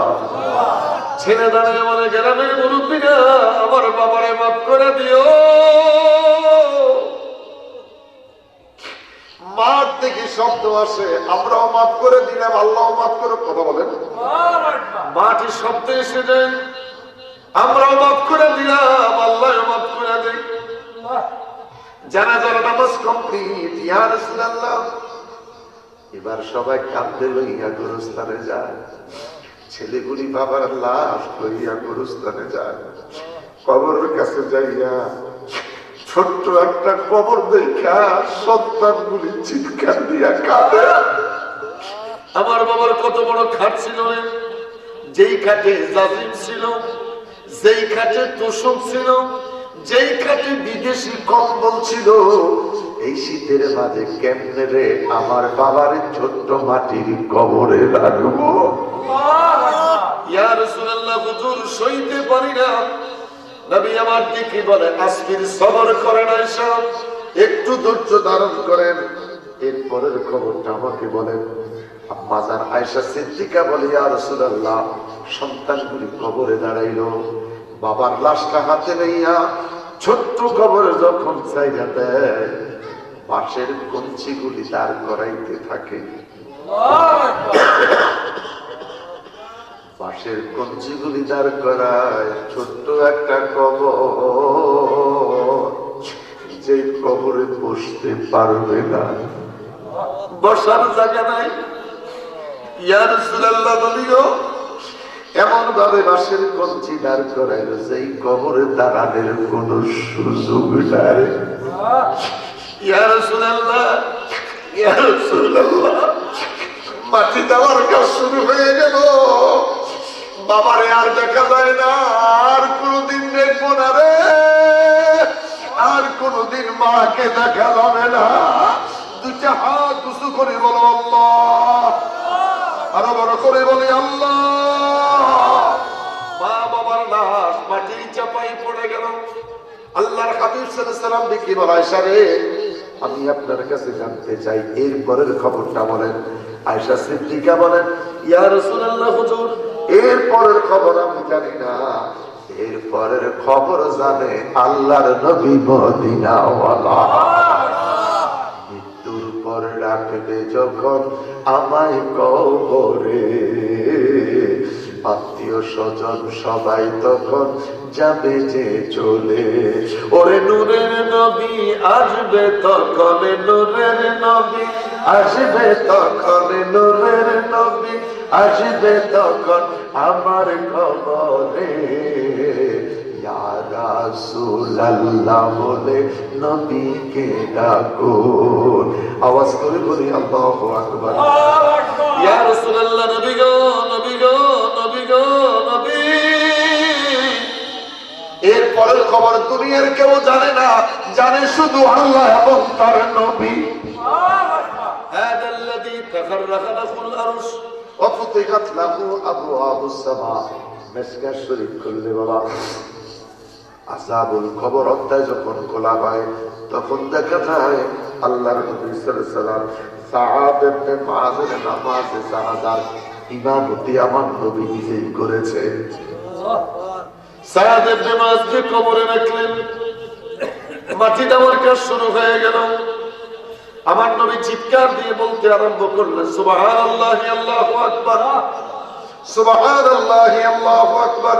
ছেলে দাঁড়িয়ে বলে, গ্রামের মুরব্বীরা আমার বাবারে মাফ করে দিও। মাঠ থেকে শব্দ আসে, আমরাও মাফ করে দিলাম, আল্লাহ মাফ করে। কথা বলেন। মাটি শব্দ এসে যায়, আমরাও মাফ করে দিলাম, আল্লাহ মাফ করে দেয়। জানাজার নামাজ কমপ্লিট। ইয়া রাসূলুল্লাহ, এবার সবাই কাঁদতে লইয়া গোরস্থানে যায়। ছেলেগুলি বাবার লাশ লইয়া গোরস্থানে যায়। কবরের কাছে যাইয়া ছোট্ট একটা কবর দেখা সন্তানগুলি চিৎকার দিয়া কাঁদে। আমার বাবার কত বড় খাট ছিল, যেই খাটে জাজিম ছিল, যেই খাটে তোষক ছিল, যেই খাটে বিদেশি কম্বল ছিল। এই শীতের মাঝে কেমনে রে আমার বাবার ছোট্ট মাটির কবরে রাখবো। ইয়া রাসূলুল্লাহ, হুজুর সইতে পারি না। নবী আমার দিকে বলে, আসবির, সবর করেন আয়েশা, একটু ধৈর্য ধারণ করেন। এরপরের খবরটা আমাকে বলেন। আম্মাজান আয়েশা সিদ্দিকা বলে, ইয়া রাসূলুল্লাহ, সন্তানগুলি কবরে দাঁড়াইলো, বাবার লাশটা হাতে লইয়া ছোট্ট কবরে যখন চাইরা দেয়, পাশের কঞ্চিগুলি দাঁড় করাইতে থাকে। পাশের কঞ্চিগুলি দাঁড় করায়, ছোট্ট একটা কবর, যে কবরে বসতে পারবে না, বসার জায়গা নাই। ইয়া রাসূলুল্লাহ নবী গো, এমন ভাবে বাঁশের কঞ্চি দাঁড় করাইল যেই কবরে দাঁড়ানোর কোন সুযোগ নাই। ইয়া রাসূলুল্লাহ, ইয়া রাসূলুল্লাহ, মাটি দেওয়ার কাজ শুরু হয়ে গেল। বাবারে আর দেখা যায় না, আর কোনদিন দেখবো না রে, আর কোনদিন মাকে দেখা যাবে না। দুইটা হাত উঁচু করে বলো আল্লাহ, আরো বড় করে বলি আল্লাহ। মা বাবার লাশ মাটি চাপাই পড়ে গেল। আল্লাহর হাবিব সাল্লাল্লাহু আলাইহি ওয়াসাল্লাম দেখি বলে, আয়েশা রে, আমি আপনার কাছে জানতে চাই এর পরের খবরটা বলেন। আয়েশা সিদ্দিকা বলেন, ইয়া রাসূলুল্লাহ হুজুর, এর পরের খবর আমি জানি না, এর পরের খবর জানে আল্লাহর নবী মদিনাওয়ালা। মৃত্যুর পর রাখবে যখন আমায় কবরে, আত্মীয় স্বজন সবাই তখন যাবে যে চলে। ওরে নূরের নবী আসবে তখন, নূরের নবী আসবে তখন, নূরের নবী আসবে তখন আমার কবরে। ইয়া রাসূলুল্লাহ বলে নবীকে ডাকুন। আওয়াজ করে বলি আল্লাহু আকবার। ইয়া রাসূলুল্লাহ, নবী গো, নবী গো, নবী গো, নবী। এর পরের খবর দুনিয়ার কেউ জানে না, জানে শুধু আল্লাহ এবং তার নবী। হাদাল্লাযী তাফাররাকা লাহুল আরশ ওয়া ফুতিহাত লাহু আবওয়াবুস সামা। মিশকাত শরীফ খুললে বাবা, আযাবুল কবর অধ্যায় যখন খোলা হয় তখন দেখা যায় আল্লাহর নবী সাল্লাল্লাহু আলাইহি ওয়াসাল্লাম সাআদ ইবনে মুআযের নামাজে জানাজার ইমামতি আমার নবী নিজেই করেছে। সাআদ ইবনে মুআযকে কবরে রাখলেন, মাটি দেওয়ার কাজ শুরু হয়ে গেল। আমার নবী চিৎকার দিয়ে বলতে আরম্ভ করলেন, সুবহানাল্লাহি আল্লাহু আকবার, সুবহানাল্লাহি আল্লাহু আকবার,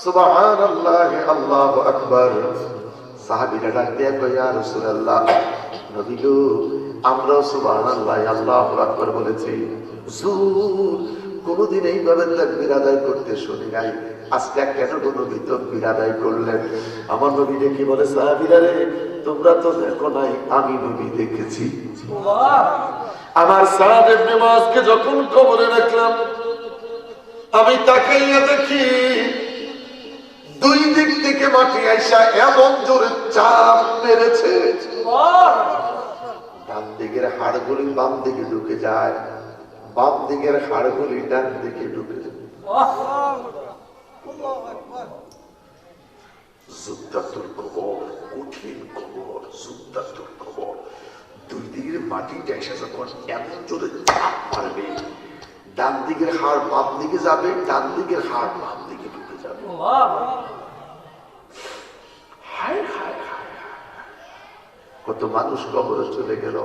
সুবহানাল্লাহি আল্লাহু আকবার। সাহাবীরা ডাক দিয়ে কয়, ইয়া রাসূলুল্লাহ, নবী গো, আমরাও সুবহানাল্লাহি আল্লাহু আকবার বলেছি। হুজুর, কোনদিন এইভাবে তাকবীর আদায় করতে শুনি নাই, আজকে কেন নবী তাকবীর আদায় করলেন? আমার নবী দেখি বলে, সাহাবীরা রে, তোমরা তো দেখো নাই, আমি নবী দেখেছি। আমার সাআদ ইবনে মুআযকে যখন কবরে রাখলাম, আমি তাকাইয়া দেখি দুই দিক থেকে মাটি আইসা এমন জোরে চাপ মেরেছে, ডান দিকের হাড়গুলি বাম দিকে ঢুকে যায়, বাম দিকের হাড়গুলি ডান দিকে ঢুকে যায়। যুদ্ধাতুর কবর, কঠিন কবর, যুদ্ধাতুর কবর। দুই দিকের মাটিটা এসে যখন এমন জোরে চাপ মারবে, ডান দিকের হাড় বাম দিকে যাবে, ডান দিকের হাড় বাম দিকে ঢুকে যাবে। হায় হায় হায়, কত মানুষ কবরে চলে গেল,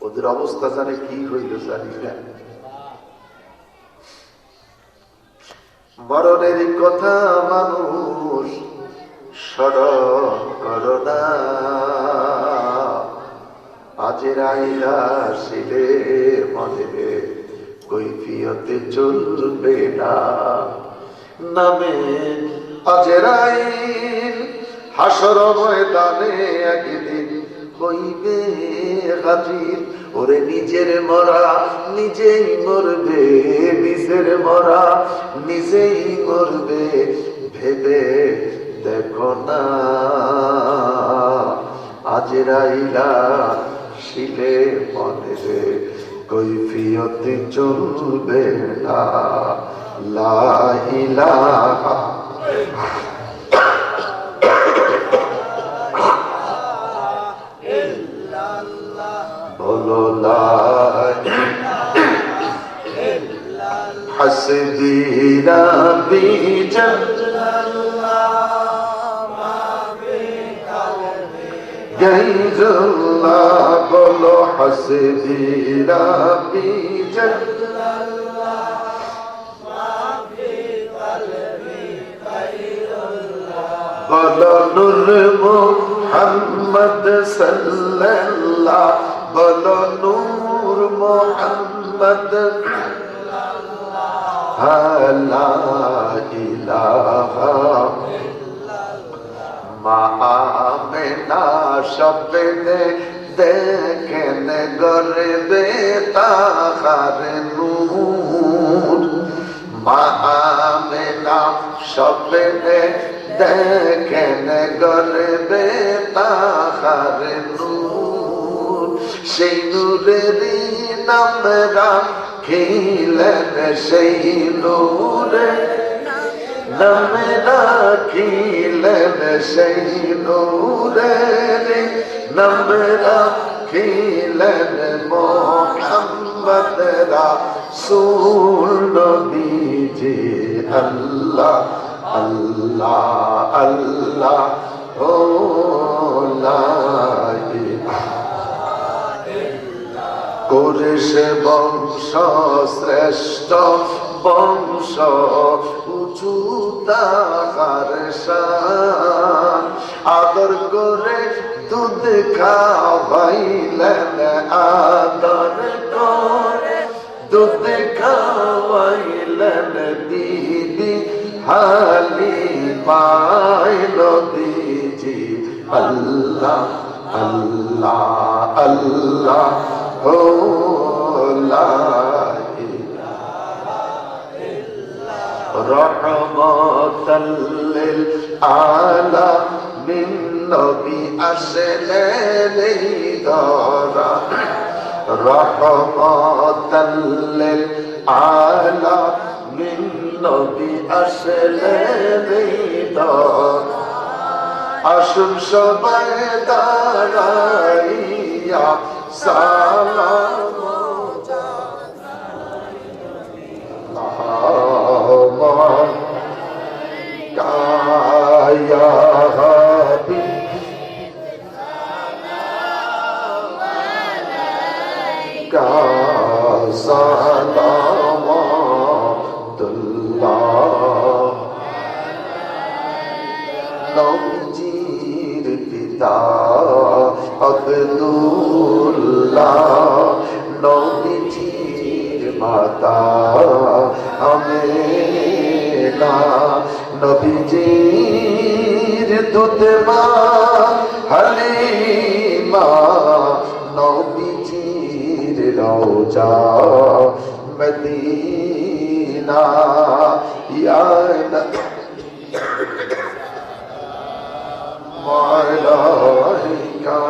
ওদের অবস্থা জানে কি হইল জানি না। মরণের কথা মানুষ স্মরণ করো না, আজের আইলা শিলে মনে কৈফিয়তে চলবে না। নামে আজের আইল হাসর ময়দানে একদিন হইবে হাজির। ওরে নিজের মরা নিজেই মরবে, নিজের মরা নিজেই মরবে, ভেবে দেখো না। আজরাইলা শিলে মনে কৈফিয়তে চলবে না। লা ইলাহা বলো, লা হাসবি রাব্বি জাল্লাল্লাহ মা ফি কলবি গায়রুল্লাহ। বলো হাসবি রাব্বি জাল্লাল্লাহ মা ফি কলবি গায়রুল্লাহ। বলো নূর মুহাম্মদ সাল্লাল্লাহ বলো নূর মোহাম্মদ লা ইলাহা মা আমেনা স্বপ্নে দেখেন গর্বে তাহার নূর মা আমেনা স্বপ্নে দেখেন গর্বে তাহার নূর সেই নূরেরই নাম রাখিলেন সেই নূরে নাম রাখিলেন সেই নূরের নাম রাখিলেন মোহাম্মদ রাসূল নবীজি আল্লাহ আল্লাহ আল্লাহ ও লা কুরশ বংশ শ্রেষ্ঠ বংশ উঁচু তাহার শান আদর করে দুধ খাওয়াইলেন আদর করে দুধ খাওয়াইলেন দিদি হালিমায় নবীজি আল্লাহ আল্লাহ আল্লাহ ও লা রহমাতাল লিল আলামিন নবী আসলেন এই ধরা রহমাতাল লিল আলামিন নবী আসলেন এই ধরা আসুন সবাই দাঁড়াইয়া সালাম কায়া কা সালামাতুল্লাহ নবীজির পিতা আব্দুল্লাহ নবীজির মাতা আমেনা নবীজির দুধ মা হালিমা নবীজির রওজা মদিনা ইয়া মালাইকা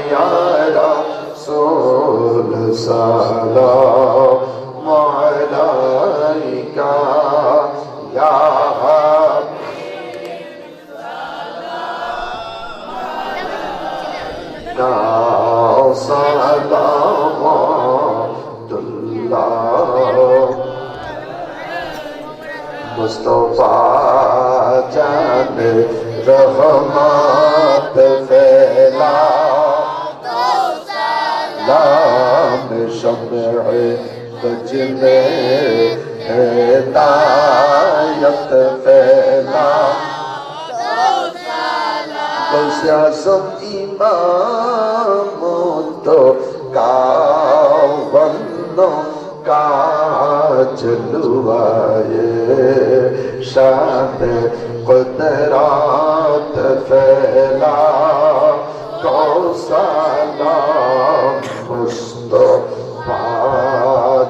ইয়া রাসূল সালাম আলাইকা ইয়া সালামাতুল্লাহ মুস্তাফা জানে रहमत फैला नाम शम्ए बज में हिदायत फैला गौसे आज़म इमाम तो कावन्नो काज लुआए शान कुदरत फैला सलाम मुस्तफा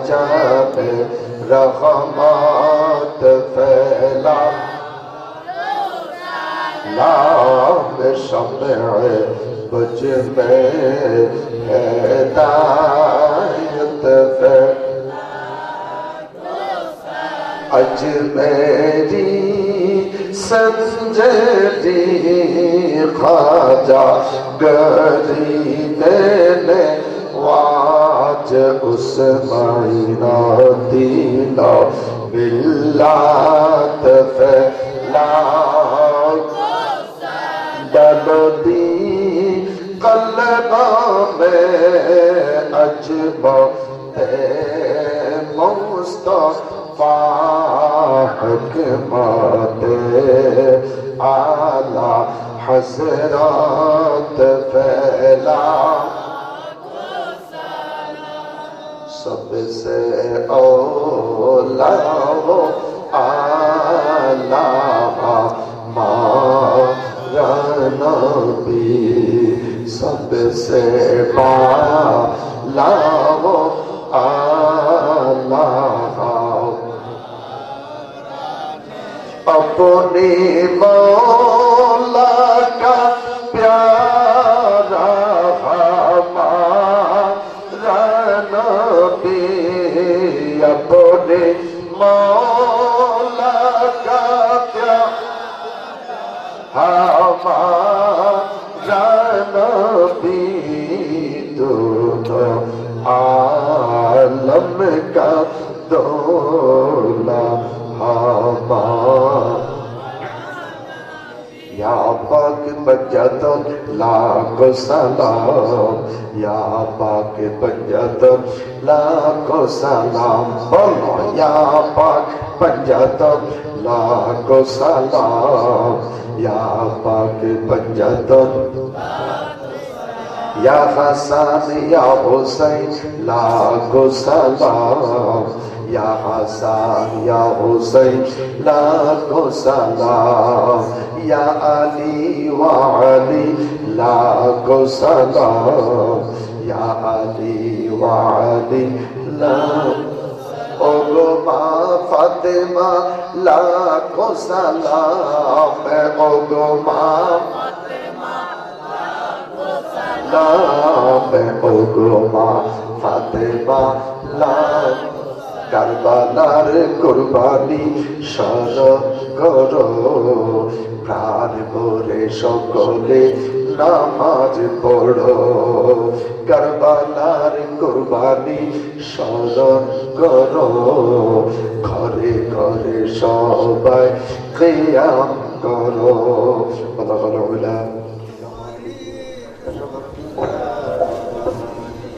जाने रहमत फैला नाम शम्ए बज में हिदायत फैला अजमेरी संजरी ख्वाजा गरीबे ने वाज उस्माइना दीना बिल्लात फैला दलदी कल्बा में अजबा मुस्तफा हकमते आला हजरत फैला सबसे औला हो आला हमारा नबी, सबसे बाला हो आला अपने मौला का प्यारा हमारा नबी, अपने मौला का प्यारा हमारा नबी, दोनों आलम का दौला या पाक पंजतन लाखों सलाम, या पाक पंजतन लाखों सलाम, बोलो या पाक पंजतन लाखों सलाम, या पाक पंजतन या हसन या हुसैन लाखों सलाम, या हसन या हुसैन लाखों सलाम, या अली व अली लाखों सलाम, या अली व अली लाखों, ओ माँ फातिमा लाखों सलाम, ओ माँ ओगोमा फातेमा लाख কারবালার কুরবানি স্মরণ করো, প্রাণ ভরে সকলে নামাজ পড়ো, কারবালার কুরবানি স্মরণ করো, ঘরে ঘরে সবাই কিয়াম করো।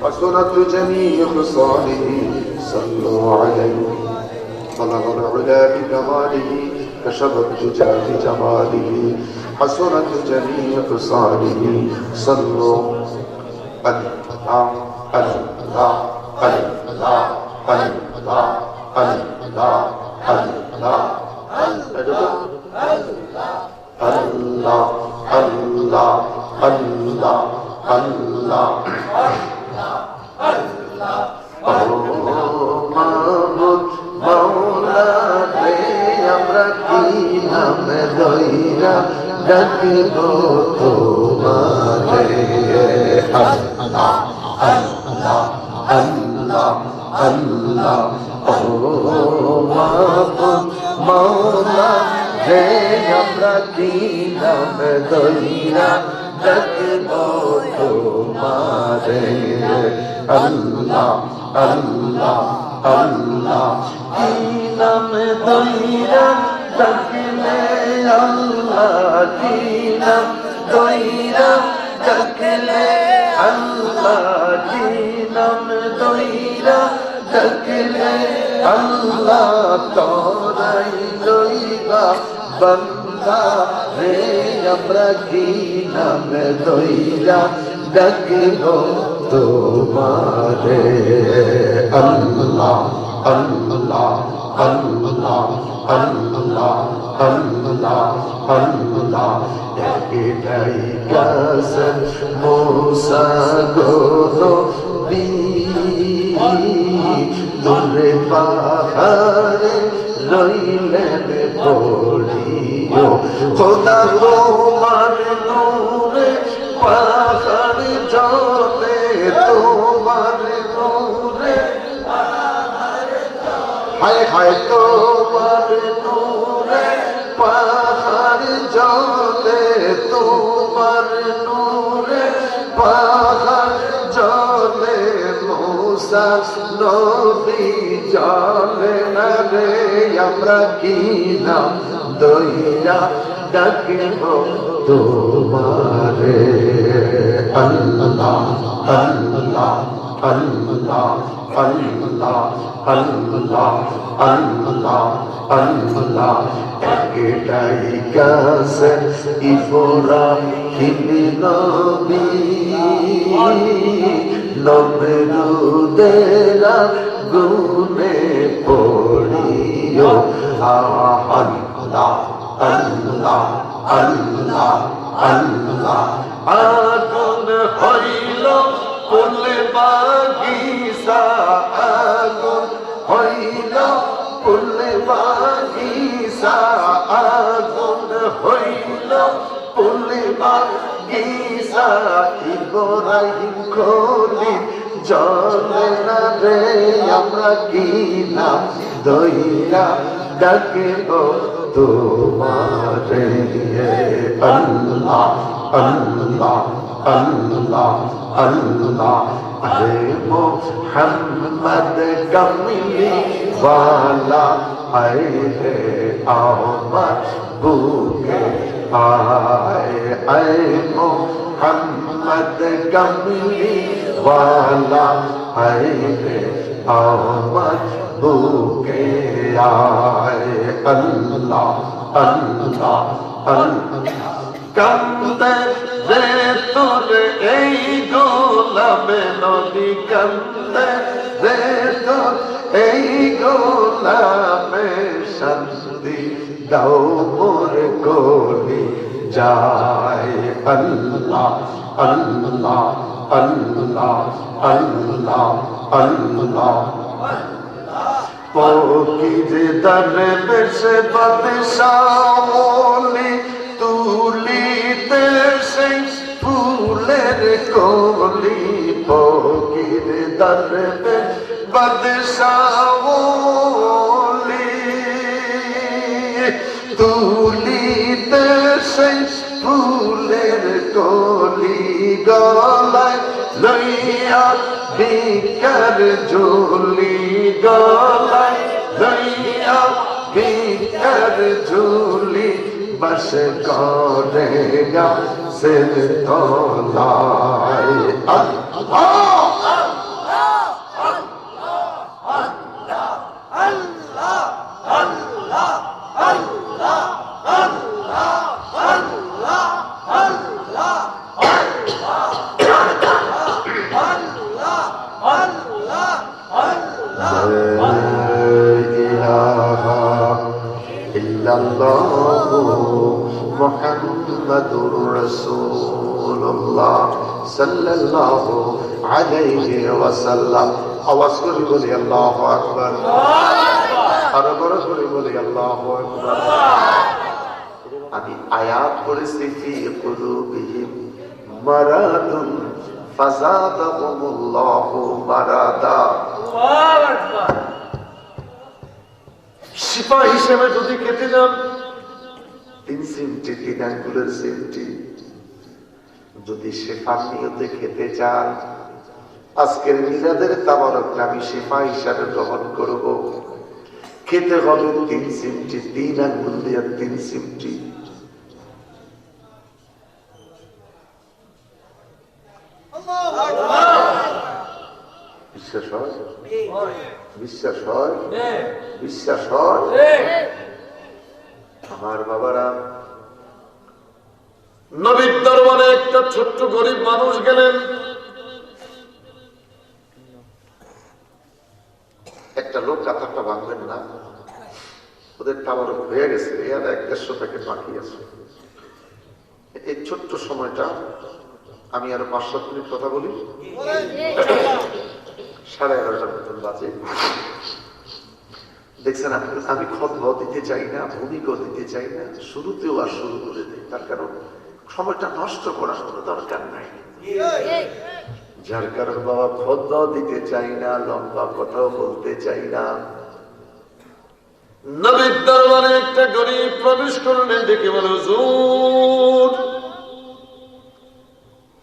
حسنت جميع خصاله صلوا عليه، بلغ العلا بكماله كشف الدجى بجماله، حسنت جميع خصاله صلوا الله الله الله الله الله الله الله الله الله الله মাহমুদ মাওলা রে আমরা কি নামে দইরা ডাকব তোমারে, আল্লাহ আল্লাহ আল্লাহ আল্লাহ, ও মাহমুদ মাওলা রে আমরা কি নামে দইরা ডাকব তোমারে, আল্লাহ আল্লাহ আল্লাহ, কি নাম দইরা ডাকলে আল্লাহ, কি নাম দইরা ডাকলে আল্লাহ, কি নাম দইরা ডাকলে আল্লাহ, তোরাই লইবা বান্দা রে আমরা কি নাম দইরা ডাকব তোমারে, আল্লাহ আল্লাহ আল্লাহ আল্লাহ আল্লাহ আল্লাহ, একটাই কাসম মুসা গো নবী, দূরে পাহাড়ে রইলেন পড়িও, খোদা তোমার নূরে পাহাড় জলে, তোমার নূরে হায় হায় তোমার নূরে পাহাড় জলে, তোমার নূরে পাহাড় জলে, মুসা নবী জলে না রে আমরা কি নাম দইরা ডাকব তোমারে, আল্লাহ আল্লাহ আল্লাহ আল্লাহ আল্লাহ আল্লাহ আল্লাহ একটাই কাছে ইব্রাহিম নবী নমরুদেরা গুনে পড়িও আল্লাহ আল্লাহ আল্লাহ আল্লাহ আগুন হইল ফুলে বাগিচা আগুন হইল ফুলে বাগিচা আগুন হইল ফুলে বাগিচা ইব্রাহিম খলিল জলে না রে আমরা কি না দইরা ডাকে তোমারে আল্লাহ আল্লাহ আল্লাহ আল্লাহ আরে মোহাম্মদ কমলি वाला आए है আমার বুকে आए आए मोहम्मद कमली वाला आए है আমার বুকে आए अल्लाह अल्लाह अल्लाह কান্দে রে তোর এই গোলামে নবী কান্দে রে তোর এই গোলামে শান্তি দাও মোর কোলি যায় আল্লাহ আল্লাহ আল্লাহ আল্লাহ আল্লাহ ফকির দরবেশ বাদশাহলি তুলিতে সেই ফুলের কলি ফকির দরবেশ বাদশাহলি তুলিতে সেই ফুলের কলি গলায় লইয়া বিকার ঝুলি গলায় লইয়া বিকার ঝুলি বস করে গাছের তলায় আল্লাহ মুহাম্মাদুর রাসূলুল্লাহ সাল্লাল্লাহু আলাইহি ওয়াসাল্লাম আওয়াজ করে বলি আল্লাহু আকবার আরো বড় করে বলি আল্লাহু আকবার আমি আয়াত পড়েছি ফি কুলুবিহিম মারাদুন ফাযাদাহুমুল্লাহু মারাদা আল্লাহু আকবার শিফা হিসেবে যদি খেতে যান 3 সেন্টি 3 আঙ্গুলের সেন্টি যদি শেফার নিয়তে খেতে চান আজকের মিলাদের তাবারককে আমি শেফা হিসাবে গ্রহণ করব খেতে হবে 3 সেন্টি 3 আঙ্গুল দিয়ে 3 সেন্টি বিশ্বাস হয় বিশ্বাস হয় বিশ্বাস হয় আমার বাবারা নবীর দরবারে একটা ছোট্ট গরিব মানুষ গেলেন একটা লোক কাতারটা ভাঙবেন না ওদের তাবারক হয়ে গেছে এর 150 প্যাকেট বাকি আছে এই ছোট্ট সময়টা আমি আরো 5-7 মিনিট কথা বলি 11:30 মতন বাজে দেখছেন আমি খতবাও দিতে চাই না ভূমিকাও দিতে চাই না শুরুতেও আর শুরু করে দিই তার কারণ সময়টা নষ্ট করার কোনো দরকার নাই যার কারণ বাবা খতবাও দিতে চাই না লম্বা কথাও বলতে চাই না নবীর দরবারে একটা গরিব প্রবেশ করলেন দেখে বলে হুজুর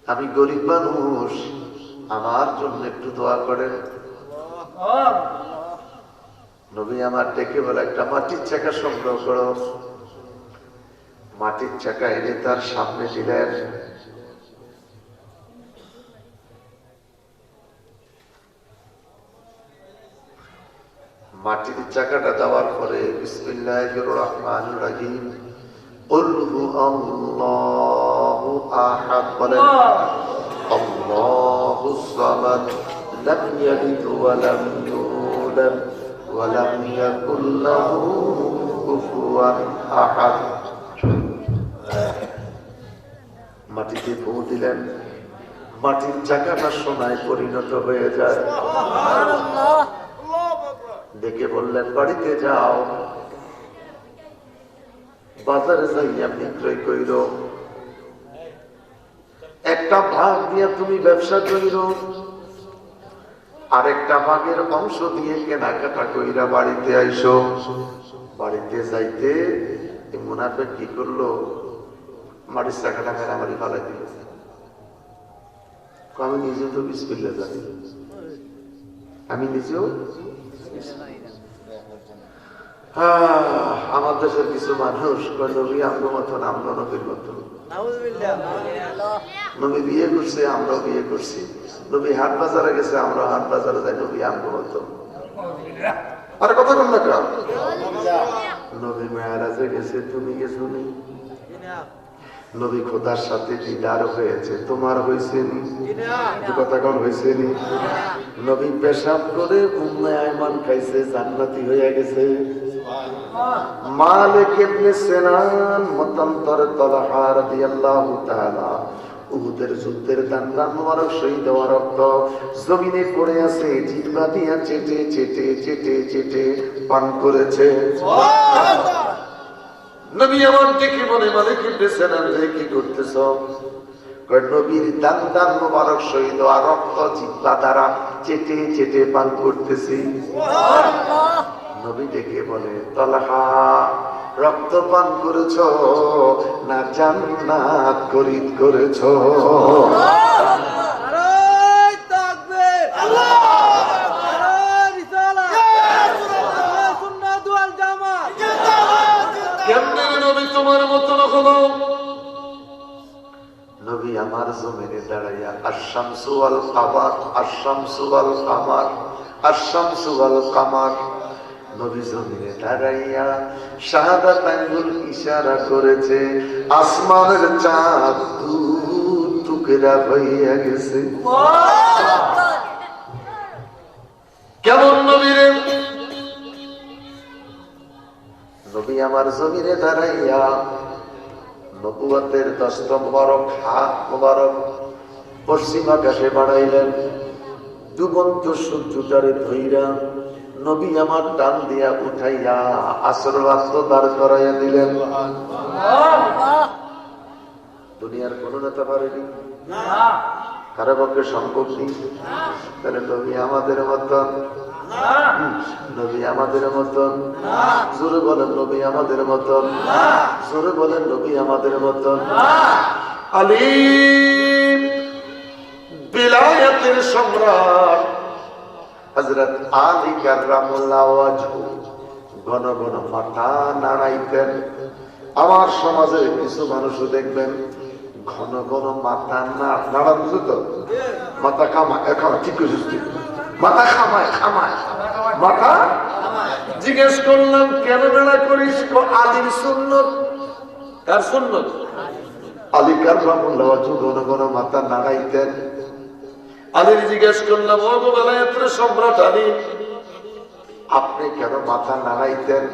আমি গরিব মানুষ আমার জন্য একটু দোয়া করেন নবী আমার ডেকে বলে একটা মাটির চাকা সংগ্রহ করো মাটির চাকা এনে তার সামনে দিলেন মাটির চাকাটা দেওয়ার পরে বিসমিল্লাহির রহমানির রহিম কুল হুয়াল্লাহু আহাদ বলেন, আল্লাহুস সামাদ লাম ইয়ালিদ ওয়া লাম ইউলাদ ওয়া লাম ইয়াকুল লাহু কুফুয়ান আহাদ। মাটিতে ফু দিলেন, মাটির চাকাটা সোনায় পরিণত হয়ে যায়। দেখে বললেন বাড়িতে যাও, বাজারে যাইয়া বিক্রয় কইর, একটা ভাগ দিয়ে তুমি ব্যবসা কইর, আরেকটা ভাগের অংশ দিয়ে কেনাকাটা কইরা বাড়িতে আইসো। বাড়িতে যাইতে মুনাফিক কি করলো, মাটির চাকাটা মেরামারি ফালাই দিল। আমি নিজেও তো বিসমিল্লাহ জানি, আমি নিজেও। আমার দেশের কিছু মানুষ নবী আমগো মতন, আমরা নবীর মতন। নবী বিয়ে করছে, আমরাও বিয়ে করছি। নবী হাট বাজারে গেছে, আমরা হাট বাজারে যাই, নবী আমগো মতন। আরে কথা বল না কেন? নবী মেরাজে গেছে, তুমি গেছো নি? নবী খোদার সাথে দিদার হয়েছে, তোমার হয়েছে নি? কথা কন হয়েছে নি? নবী পেশাব করে উম্মে আয়মান খাইছে, জান্নাতি হয়ে গেছে। মালিক ইবনে সিনান মতান্তর তালহা রাদিয়াল্লাহু তাআলা উহুদের যুদ্ধের দান্ডা মোবারক শহীদ হওয়ার রক্ত জমিনে পড়ে আছে, জিহ্বা দিয়া চেটে চেটে চেটে চেটে পান করেছে। নবী আমার দেখে মনে মনে কেঁপেছেন, কি করতেছ? নবীর দান দান মোবারক শহীদ আর রক্ত জিহ্বা দ্বারা চেটে চেটে পান করতেছি। নবী দেখে বলে, তালহা রক্ত পান করেছ না জান্নাত খরিদ করেছ? তোমার মতন হলো নবী আমার জমিনে দাঁড়াইয়া আশ-শামসু ওয়াল কামার, আশ-শামসু ওয়াল কামার, আশ-শামসু ওয়াল কামার, নবী জমিনে দাঁড়াইয়া শাহাদাত আঙ্গুল ইশারা করেছে, আসমানের চাঁদ দু টুকরা হইয়া গেছে। কেমন নবী রে? নবী আমার জমিনে দাঁড়াইয়া নবুয়তের দস্ত মোবারক হাত মোবারক পশ্চিম আকাশে বাড়াইলেন, ডুবন্ত সূর্যটারে ধইরা নবী আমার টান দিয়া উঠাইয়া আসর রাস্ত দাঁড় করাইয়া দিলেন। দুনিয়ার কোন নেতা পারেনি, কারো পক্ষে সম্ভব নেই। তাহলে নবী আমাদের মতন, নবী আমাদের মতন, জোরে বলেন নবী আমাদের মতন, জোরে বলেন নবী আমাদের মতন। আলী বিলায়াতের সম্রাট হযরত আলী কাররামাল্লাহু ওয়াজহু ঘন ঘন মাথা নাড়াইতেন। আমার সমাজে কিছু মানুষও দেখবেন ঘন ঘন মাথা নাড়া, বুঝো তো? মাথা কামায়, এখন ঠিক করছিস, মাথা খামায় খামায় মাথা। জিজ্ঞেস করলাম কেন নাড়া করিস? আলীর সুন্নত। কার সুন্নত? আলী কাররামাল্লাহু ওয়াজহু ঘন ঘন মাথা নাড়াইতেন। আলীর জিজ্ঞেস করলাম, ও গো বেলায়েতের সম্রাট আলী, আপনি কেন মাথা নাড়াইতেন,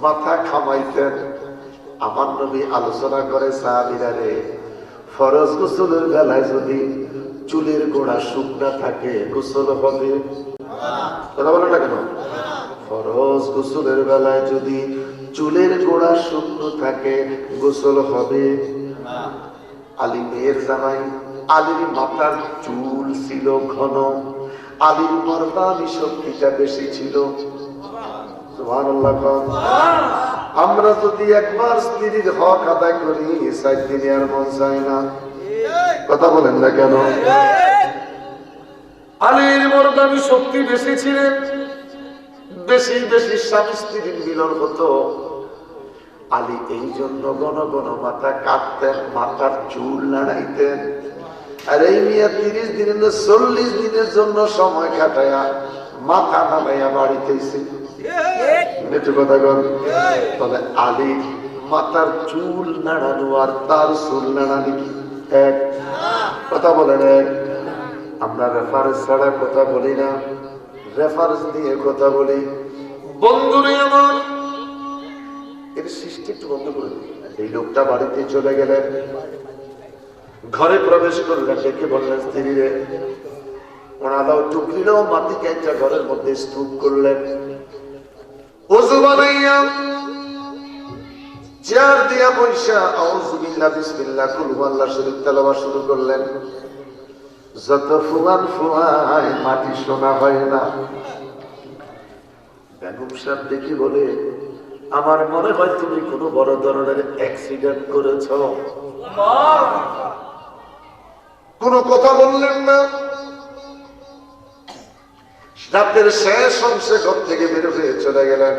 মাথা খামাইতেন? আমার নবী আলোচনা করে, সাহাবীরা রে, ফরজ গোসলের বেলায় যদি চুলের গোড়া শুকনা থাকে গোসল হবে। কথা বলে না কেন? ফরজ গোসলের বেলায় যদি চুলের গোড়া শুকনো থাকে গোসল হবে। আলী মেয়ের জামাই, আলীর মাথার চুল ছিল ঘন, আলীর মর্দানি শক্তিটা বেশি ছিল। সুবহানাল্লাহ। আমরা যদি একবার স্ত্রীর হক আদায় করি, 7 দিনে আর মন চায় না। কথা বলেন না কেন? আলীর মর্দানি শক্তি বেশি ছিলেন, বেশি বেশি স্বামী স্ত্রীর মিলন হতো। আলী এই জন্য ঘন ঘন মাথা কাটতেন, মাথার চুল নাড়াইতেন। আর এই মিয়া 30 দিনের 40 দিনের জন্য সময় কাটায়া মাথা নামাইয়া বাড়িতেছে। একটু কথা বল। তবে আলী মাথার চুল নাড়ানো আর তার চুল নাড়ানি কি এক? কথা বলেন এক। আমরা রেফারেন্স ছাড়া কথা বলি না, রেফারেন্স দিয়ে কথা বলি। বন্ধুরে আমার, এর সৃষ্টি একটু বন্ধ করে দিই। এই লোকটা বাড়িতে চলে গেলেন, ঘরে প্রবেশ করলেন, ডেকে বললেন স্ত্রীরে, ওনারাও টুকরিলেও মাটিকে একটা ঘরের মধ্যে স্তূপ করলেন। ওযু বানাইয়া চেয়ার দিয়া বৈশা আউযুবিল্লাহ বিসমিল্লাহ কুল হুয়াল্লাহ শরীফ তেলাওয়াত শুরু করলেন। যত ফুয়ান ফুয়ায় মাটি শোনা হয় না। বেগম সাহেব দেখি বলে, আমার মনে হয় তুমি কোনো বড় ধরনের অ্যাক্সিডেন্ট করেছ। কোনো কথা বললেন না। রাতের শেষ অংশে ঘর থেকে বের হয়ে চলে গেলেন।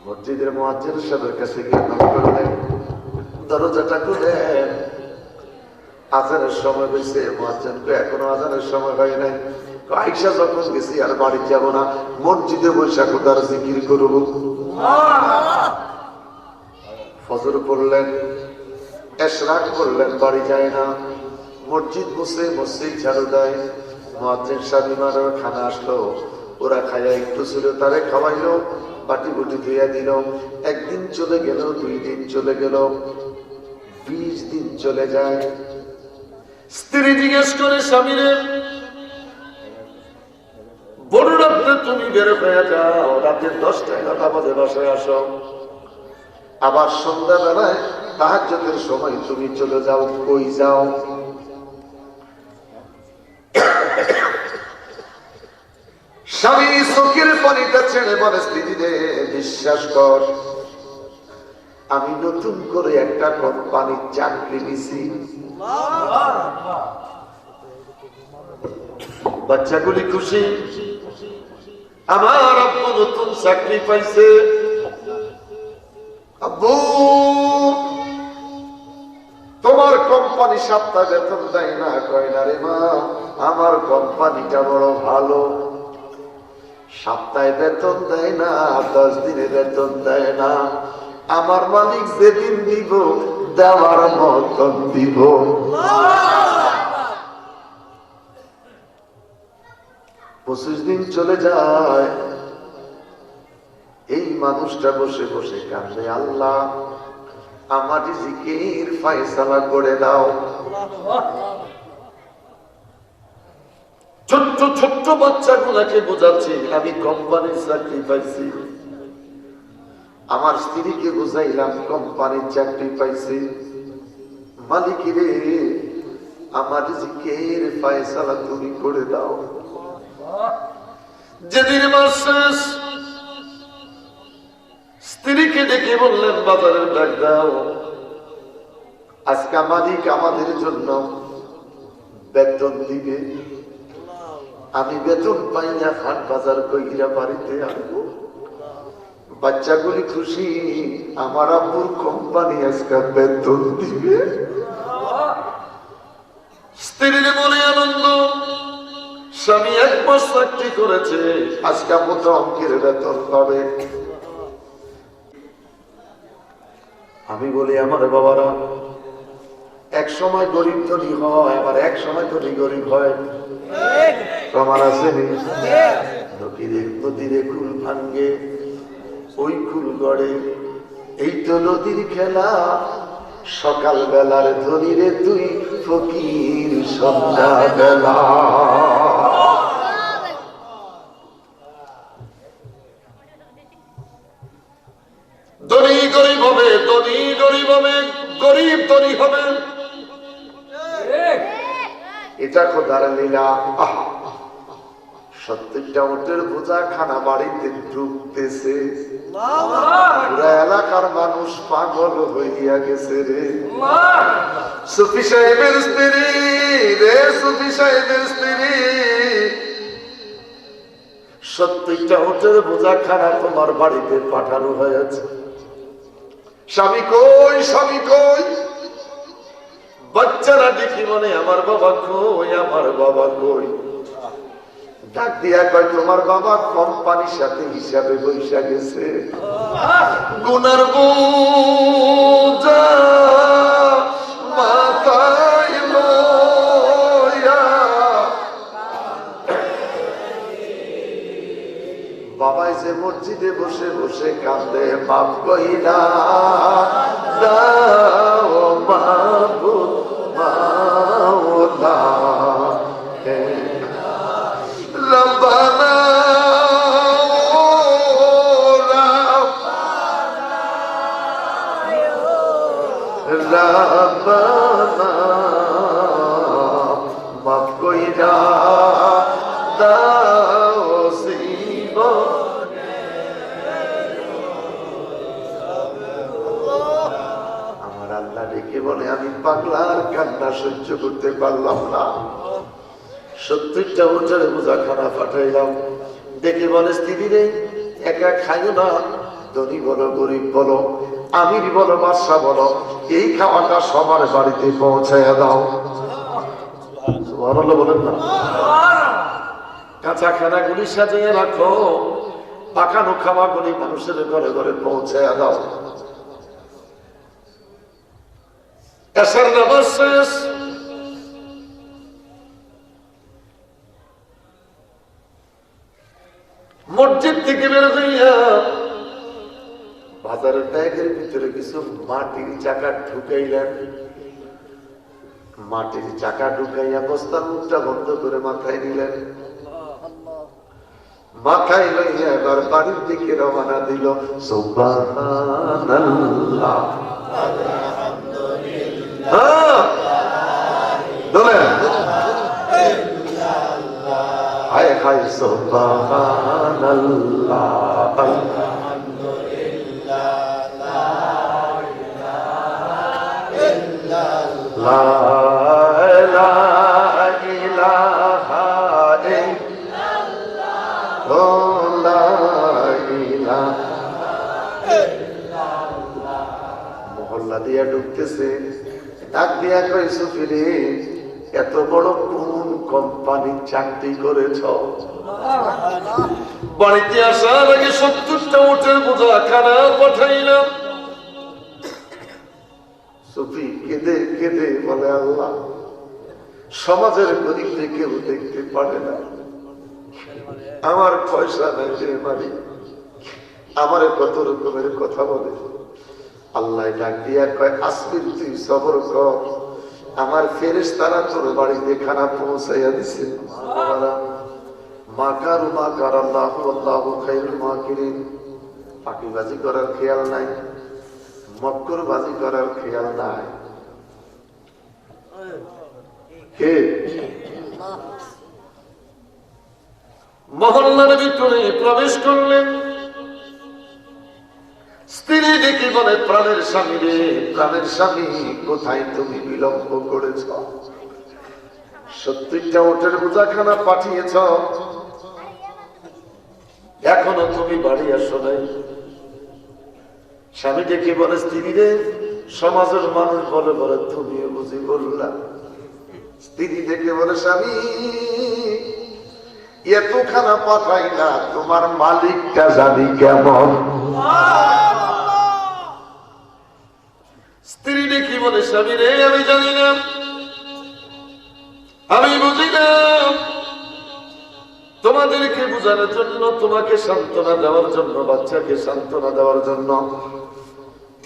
মসজিদের মুয়াজ্জিন সাহেবের কাছে গিয়ে নক করলেন, দরজাটা খুলেন, আজানের সময় হয়েছে। মুয়াজ্জিনকে এখনো আজানের সময় হয় নাই। আয়েশা যখন গেছি আর বাড়ি যাব না, মসজিদে বসে খোদার জিকির করব। ফজর পড়লেন, ইশরাক করলেন, বাড়ি যায় না। মসজিদ বসে মসজিদ ঝাড়ু দেয়। মুয়াজ্জিন সাহেব ইমামের খানা আসলো, ওরা খাইয়া একটু ছিল, তারে খাওয়াইলো, বাটি বুটি ধুইয়া দিল। একদিন চলে গেল, 2 দিন চলে গেল, 20 দিন চলে যায়। স্ত্রী জিজ্ঞেস করে স্বামীরে, বড় রাত্রে তুমি বের হয়ে যাও, রাতের 10টা 11টা বাজে বাসায় আসো, আবার সন্ধ্যাবেলায় তাহাজ্জুদের সময় তুমি চলে যাও, কই যাও? স্বামী চোখের পানিটা ছেড়ে বলে, স্ত্রীরে বিশ্বাস কর, আমি নতুন করে একটা কোম্পানির চাকরি নিছি। বাচ্চাগুলি খুশি, আমার আব্বু নতুন চাকরি পাইছে। আব্বু, তোমার কোম্পানি সপ্তাহ বেতন দেয় না? কয় না রে মা, আমার কোম্পানিটা বড় ভালো, সপ্তাহে বেতন দেয় না, 10 দিনে বেতন দেয় না। আমার মালিক যেদিন দিব দেওয়ার মতন দিব। 25 দিন চলে যায়, এই মানুষটা বসে বসে কাঁদে, আল্লাহ আমার রিজিকের ফয়সালা করে দাও। ছোট্ট ছোট্ট বাচ্চাগুলাকে বোঝাচ্ছি আমি কোম্পানির চাকরি পাইছি, আমার স্ত্রীকে বুঝাইলাম কোম্পানির চাকরি পাইছি। মালিক রে, আমার রিজিকের ফয়সালা তুমি করে দাও। যেদিন মাস শেষ, স্ত্রীকে ডেকে বললেন, বাজারের ব্যাগ দাও, আজকে মালিক আমাদের জন্য বেতন দিবে। আমি বেতন পাই না, হাট বাজার কইরা বাড়িতে আনবো। বাচ্চাগুলি খুশি, আমার আব্বুর কোম্পানি আজকে বেতন দিবে। স্ত্রীর মনে আনন্দ, স্বামী 1 মাস চাকরি করেছে, আজকে মতো অঙ্কের বেতন পাবে। আমি বলি, আমার বাবারা, এক সময় গরিব ধনী হয়, আবার এক সময় ধনী গরিব হয়। প্রমাণ আছে নদীরে কুল ভাঙ্গে, ওই কুল গড়ে, এই তো নদীর খেলা। সকাল বেলার ধনীরে তুই ফকির সন্ধ্যা বেলা। ধনী গরিব হবে, ধনী গরিব হবে, গরিব ধনী হবে, এটা খোদার লীলা। 70টা উটের বোঝা খানা বাড়িতে ঢুকতেছে, পুরা এলাকার মানুষ পাগল হইয়া গেছে রে। সুফি সাহেবের স্ত্রী রে, সুফি সাহেবের স্ত্রী, 70টা উটের বোঝা খানা তোমার বাড়িতে পাঠানো হয়েছে। স্বামী কই, স্বামী কই? বাচ্চারা দেখি মনে, আমার বাবা কই, আমার বাবা কই? ডাক দিয়া কয় তোমার বাবা কোম্পানির সাথে হিসাবে বৈশা গেছে, গুনার বোঝা মাথায় লইয়া। বাবাই যে মসজিদে বসে বসে কাঁদে, বাপ কইরা দাও মাবুদ মাওলা রব্বানা রব্বানা মাফ কইরা দাও জীবনে। আমার আল্লাহ ডেকে বলে আমি পাগলার কান্না সহ্য করতে পারলাম না, 70টা উটের বোঝা খানা পাঠাইলাম। দেখে বলে স্ত্রী রে একা খাইও না, ধনী বলো গরিব বলো আমির বলো বাদশা বলো, এই খাওয়াটা সবার বাড়িতে পৌঁছাইয়া দাও। সুবহানাল্লাহ বলেন না? কাঁচা খানাগুলি সাজিয়ে রাখো, পাকানো খাওয়াগুলি মানুষের ঘরে ঘরে পৌঁছাইয়া দাও। এসার নামাজ শেষ, মসজিদ থেকে বের হইয়া বাজারের ব্যাগের ভিতরে কিছু মাটির চাকা ঢুকাইলেন। মাটির চাকা ঢুকাইয়া বস্তার মুখটা বন্ধ করে মাথায় নিলেন। মাথায় লইয়া এবার বাড়ির দিকে রওনা দিল। সুবহানাল্লাহ, হ্যাঁ বলেন হায় হায় সুবহানাল্লাহ লা ইলাহা ইল্লাল্লাহ লা ইলাহা ইল্লাল্লাহ। মহল্লা দিয়া ঢুকতেছে, ডাক দিয়া কয় সুফিরে এত বড় কোন কোম্পানির চাকরি করেছ? বাড়িতে আসার আগে 70টা উটের বোঝা খানা পাঠাইলাম। সুফি কেঁদে কেঁদে বলে আল্লাহ সমাজের গরিবকে কেউ দেখতে পারে না, আমার পয়সা নাই যে মালিক, আমার কত রকমের কথা বলে। আল্লাহ ডাক দিয়া কয় আসবির তুই সবর কর, আমার ফেরেশতারা তোর বাড়িতে খানা পৌঁছাইয়া দিছে। মাকার মাকার আল্লাহু আল্লাহু খায়রুল মাকিরিন। ফাঁকিবাজি করার খেয়াল নাই, মক্করবাজি করার খেয়াল নাই। কে মহল্লার ভিতরে প্রবেশ করলেন। স্ত্রী ডেকে বলে প্রাণের স্বামী রে, প্রাণের স্বামী কোথায় তুমি বিলম্ব করেছ? 70টা উটের বোঝাখানা পাঠিয়েছ, এখনো তুমি বাড়ি আসো নাই। স্বামী ডেকে বলে স্ত্রী রে সমাজের মানুষ বলে বলে তুমিও বুঝি বললা। স্ত্রী ডেকে বলে স্বামী এতখানা পাঠাই না, তোমার মালিকটা জানি কেমন। স্ত্রী ডেকে বলে স্বামী রে আমি জানি না, আমি বুঝি না, তোমাদেরকে বোঝানোর জন্য, তোমাকে সান্ত্বনা দেওয়ার জন্য, বাচ্চাকে সান্ত্বনা দেওয়ার জন্য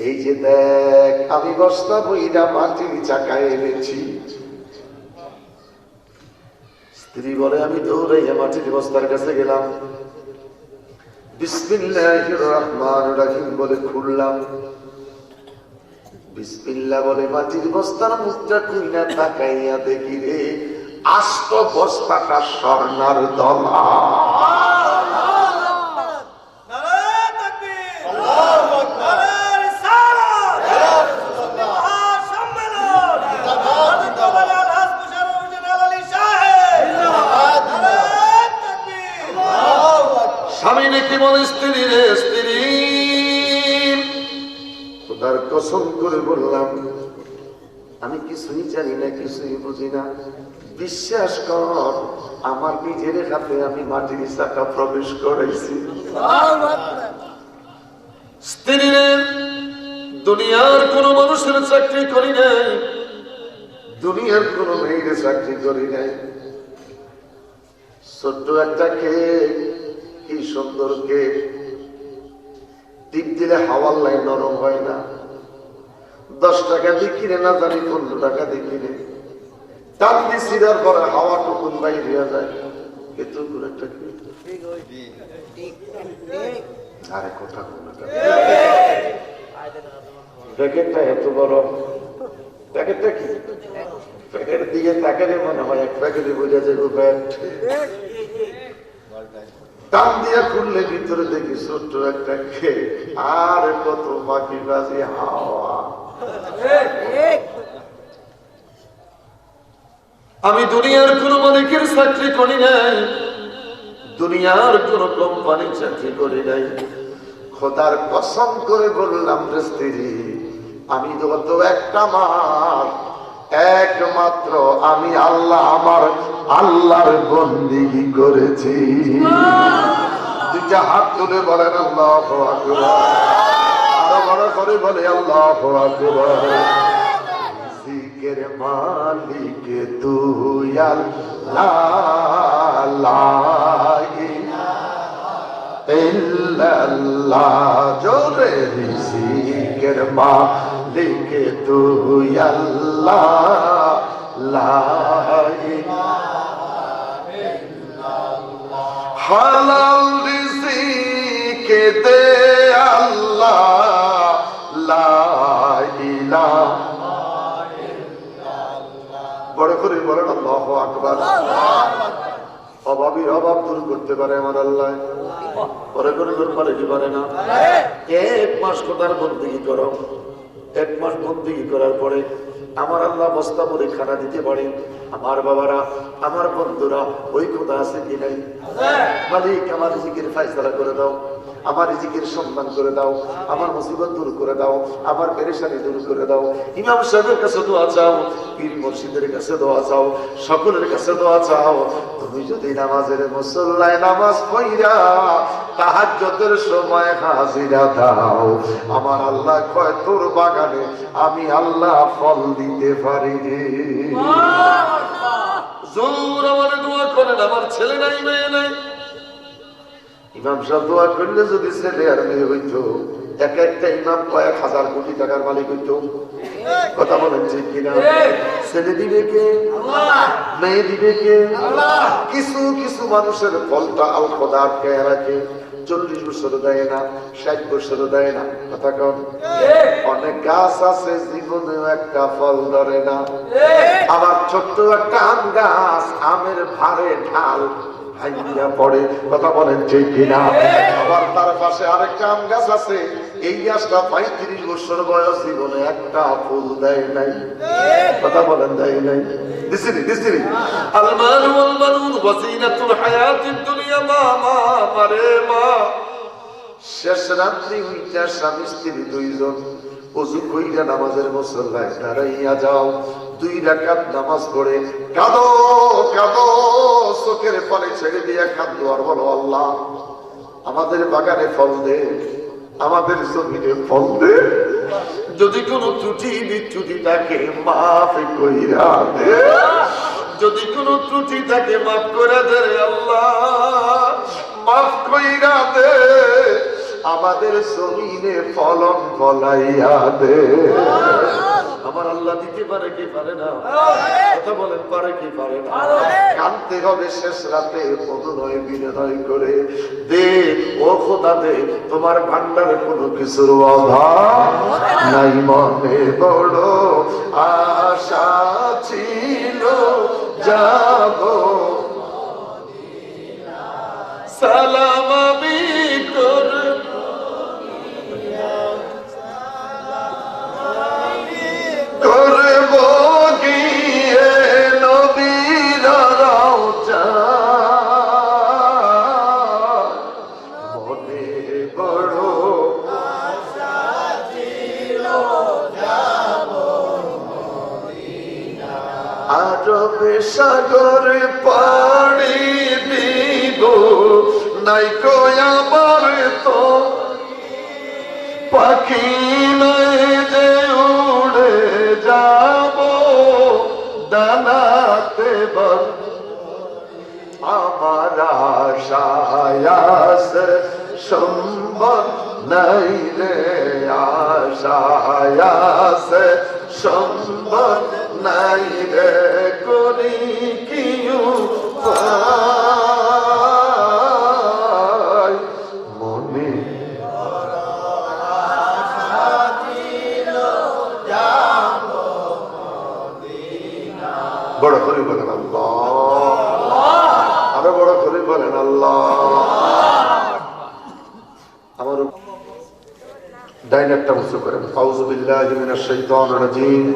এই যে দেখ আমি বস্তা বইরা মাটির চাকায় এনেছি। স্ত্রী বলে আমি দৌড়াইয়া মাটির বস্তার কাছে গেলাম, বিসমিল্লাহির রহমানির রহিম বলে খুললাম। বিসমিল্লাহ বলে মাটির বস্তার মুখটা খুইনা তাকাইয়া দেখি রে আস্ত বস্তাটা স্বর্ণার দলা। স্বামী নাকি বলে স্ত্রী রে স্ত্রী, খোদার কসম করে বললাম আমি কিছুই জানি না, কিছুই বুঝি না। বিশ্বাস কর, আমার নিজের হাতে আমি মাটির চাকা প্রবেশ করাইছি। স্ত্রীরে দুনিয়ার কোন মানুষের চাকরি করি নাই, দুনিয়ার কোন মেয়ের চাকরি করি নাই। ছোট্ট একটা কেক, কি সুন্দর কেক, টিপ দিলে হাওয়ার লাইন নরম হয় না। 10 টাকা দিয়ে কিনে না জানি 15 টাকা দিয়ে কিনে টান দিয়ে সিরার পরে হাওয়া টুকুন বাইরে যায়। এত করে একটা কেক, আরে কথা কোনটা প্যাকেটটা এত বড়, প্যাকেটটা কি প্যাকেটের দিকে তাকালে মনে হয় এক প্যাকেটে বোঝা যাবে ব্যাট। টান দিয়া খুললে ভিতরে দেখি ছোট্ট একটা কেক, আর কত বাকি বাজি হাওয়া। আমি দুনিয়ার কোন মালিকের চাকরি করি নাই, দুনিয়ার কোন কোম্পানির চাকরি করি নাই। খোদার কসম করে বললাম রে স্ত্রী, আমি যত একটা মাস একমাত্র আমি আল্লাহ, আমার আল্লাহর বন্দেগী করেছি। দুইটা হাত তুলে বলেন আল্লাহু আকবার, আরো বড় করে বলে আল্লাহু আকবার। জিকের মালিক তুই আল্লাহ, লা ইলাহা ইল্লাল্লাহ। জোরে রিজিকের মালিক তুই আল্লাহ, লা ইলাহা ইল্লাল্লাহ। হালাল রিজিক দে আল্লাহ, লা ইলাহা ইল্লাল্লাহ। বড় করে বলেন আল্লাহু আকবার। অভাবীর অভাব দূর করতে পারে আমার আল্লাহ, পরে করে দূর পারে কি পারে না? 1 মাস খোদার বন্দেগী করো, 1 মাস বন্দেগী করার পরে আমার আল্লাহ বস্তা ভরে খানা দিতে পারে। আমার বাবারা, আমার বন্ধুরা, ওই খোদা আছে কি নাই? মালিক আমার রিজিকের ফয়সালা করে দাও, আমার রিজিকের সম্মান করে দাও, আমার মুসিবত দূর করে দাও, আমার পেরেশানি দূর করে দাও। ইমাম সাহেবের কাছে দোয়া চাও, পীর মুর্শিদের কাছে দোয়া চাও, সকলের কাছে দোয়া চাও। তুমি যদি নামাজের মুসল্লায় নামাজ পড়িয়া তাহাজ্জুদের সময় হাজিরা দাও, আমার আল্লাহ কয় তোর বাগানে আমি আল্লাহ ফল দিতে পারি রে। জোর আমার দোয়া করেন, আমার ছেলে নাই মেয়ে নাই। ইমাম সাহেব দোয়া করলে যদি ছেলে আর মেয়ে হইতো, এক একটা ইমাম কয়েক হাজার কোটি টাকার মালিক হইতো। কথা বলেন ঠিক কিনা? ছেলে দিবে কে? মেয়ে দিবে কে? কিছু কিছু মানুষের ফলটা আল খোদা আটকায় রাখে, 40 বছর দেয় না, 60 বছর দেয় না। কথা কন। অনেক গাছ আছে জীবনেও একটা ফল ধরে না। আবার ছোট্ট একটা আম গাছ, আমের ভারে ঢাল ভাইয়া পড়ে। কথা বলেন ঠিক কিনা? আবার তার পাশে আরেকটা আম গাছ আছে, এই গাছটা 35 বছর বয়স, জীবনে একটা ফুল দেয় নাই। কথা বলেন দেয় নাই? দিছিনি আল মাল ওয়াল বানুন ওয়াজিনাতুল হায়াতিদ দুনিয়া। মা মা মারে মা। শেষ রাত্রি হইতা স্বামী স্ত্রী 2 জন ওযু কইরা নামাজের মুসল্লায় দাঁড়াইয়া যাও। 2 রাকাত নামাজ পড়ে কাঁদো কাঁদো, চোখের পানি ছেড়ে দিয়া কাঁদো আর বলো, আল্লাহ আমাদের বাগানে ফল দে, আমাদের জমিনে ফল দে। যদি কোনো ত্রুটি বিচ্যুতি থাকে মাফ কইরা দে, যদি কোনো ত্রুটি থাকে মাফ করে দে আল্লাহ, মাফ কইরা দে। আমাদের জমিনে ফলন ফলাইয়া দে। আমার আল্লাহ দিতে পারে কি পারে না? কথা বলেন, পারে কি পারে না? কাঁদতে হবে শেষ রাতে, অনুনয় বিনয় করে দে ও খোদা দে, তোমার ভান্ডারে কোনো কিছুর অভাব নাই। মনে বড় আশা ছিল যাব সালাম আমি করব গিয়ে নবীর রওজা। মনে বড় আশা ছিল যাব আরবে সাগরে পাড়ি দিব নাই কো আমার তো পাখি নয় যে উড়ে যাব দানাতে বল আমার আশায় আছে সম্বল নাই রে আশায় আছে সম্বল নাই রে করি কি উপায় মনে বড় করে বলেন আল্লাহ, আরো বড় করে বলেন আল্লাহ। আমার ডাইনারটা উঁচু করেন। আউযু বিল্লাহি মিনাশ শাইতানির রাজীম।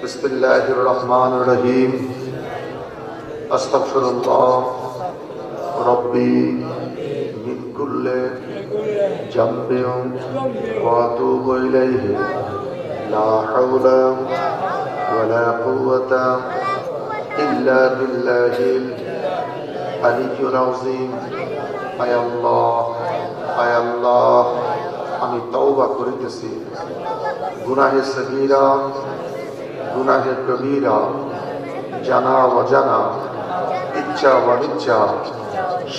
বিসমিল্লাহির রহমানির রহিম। আস্তাগফিরুল্লাহ রাব্বি মিন কুল্লি জামবিন ওয়া আতুবু ইলাইহি লা হাওলা ওয়ালা কুওয়াতা ইল্লা বিল্লাহিল আলিয়্যিল আযীম। আয় আল্লাহ, আয় আল্লাহ, আমি তওবা করিতেছি গুনাহে সগীরা গুনাহে কবীরা, জানা অজানা, ইচ্ছা অনিচ্ছা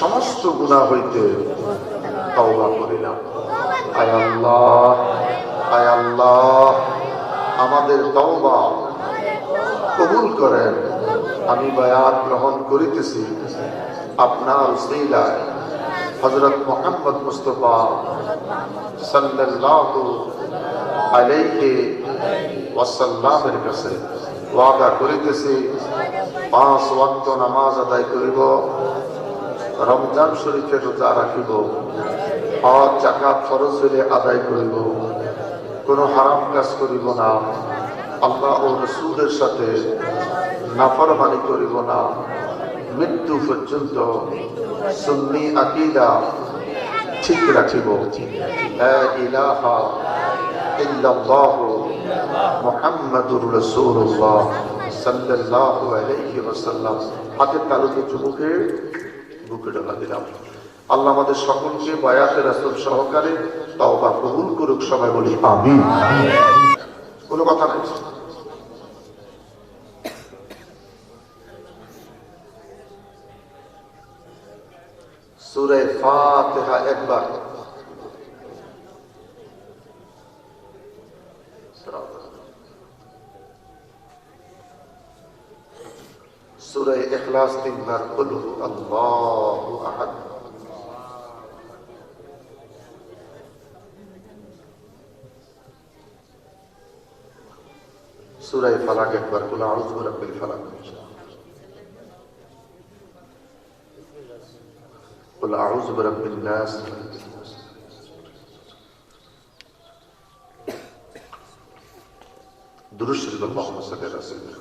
সমস্ত গুনাহ হইতে তওবা করিলাম। আয় আল্লাহ, আয় আল্লাহ, আমাদের তওবা কবুল করেন। আমি বায়াত গ্রহণ করিতেছি আপনার উসিলায় হযরত মুহাম্মদ মুস্তাফা সাল্লাল্লাহু আলাইহি ওয়াসাল্লামের কাছে ওয়াদা করিতেছি 5 ওয়াক্ত নামাজ আদায় করিব, রমজান শরীফের রোজা রাখিব, হজ যাকাত ফরজ হইলে আদায় করিব, কোনো হারাম কাজ করিব না, আল্লাহ ও রাসূলের সাথে নাফরমানি করিব না, মৃত্যু পর্যন্ত সুন্নি আকীদা ঠিক রাখিব। লা ইলাহা ইল্লাল্লাহ মুহাম্মাদুর রাসূলুল্লাহ সাল্লাল্লাহু আলাইহি ওয়াসাল্লাম। হাতের তালুতে চুমুকে বুকে ঢোকা দিলাম। আল্লাহ আমাদের সকলকে বায়াতে রাসূল সহকারে তওবা কবুল করুক। সবাই বলি আমিন। কোনো কথা নাই। সূরা ফাতিহা একবার, সূরা ইখলাস 3 বার, কুল আল্লাহু আহাদ, সূরা ফালাক একবার, কুল আউযু বিরাব্বিল ফালাক, কুল আউযু বিরাব্বিন নাস, দুরূদ শরীফ আল্লাহুম্মা সাল্লি আলা সাইয়্যিদিনা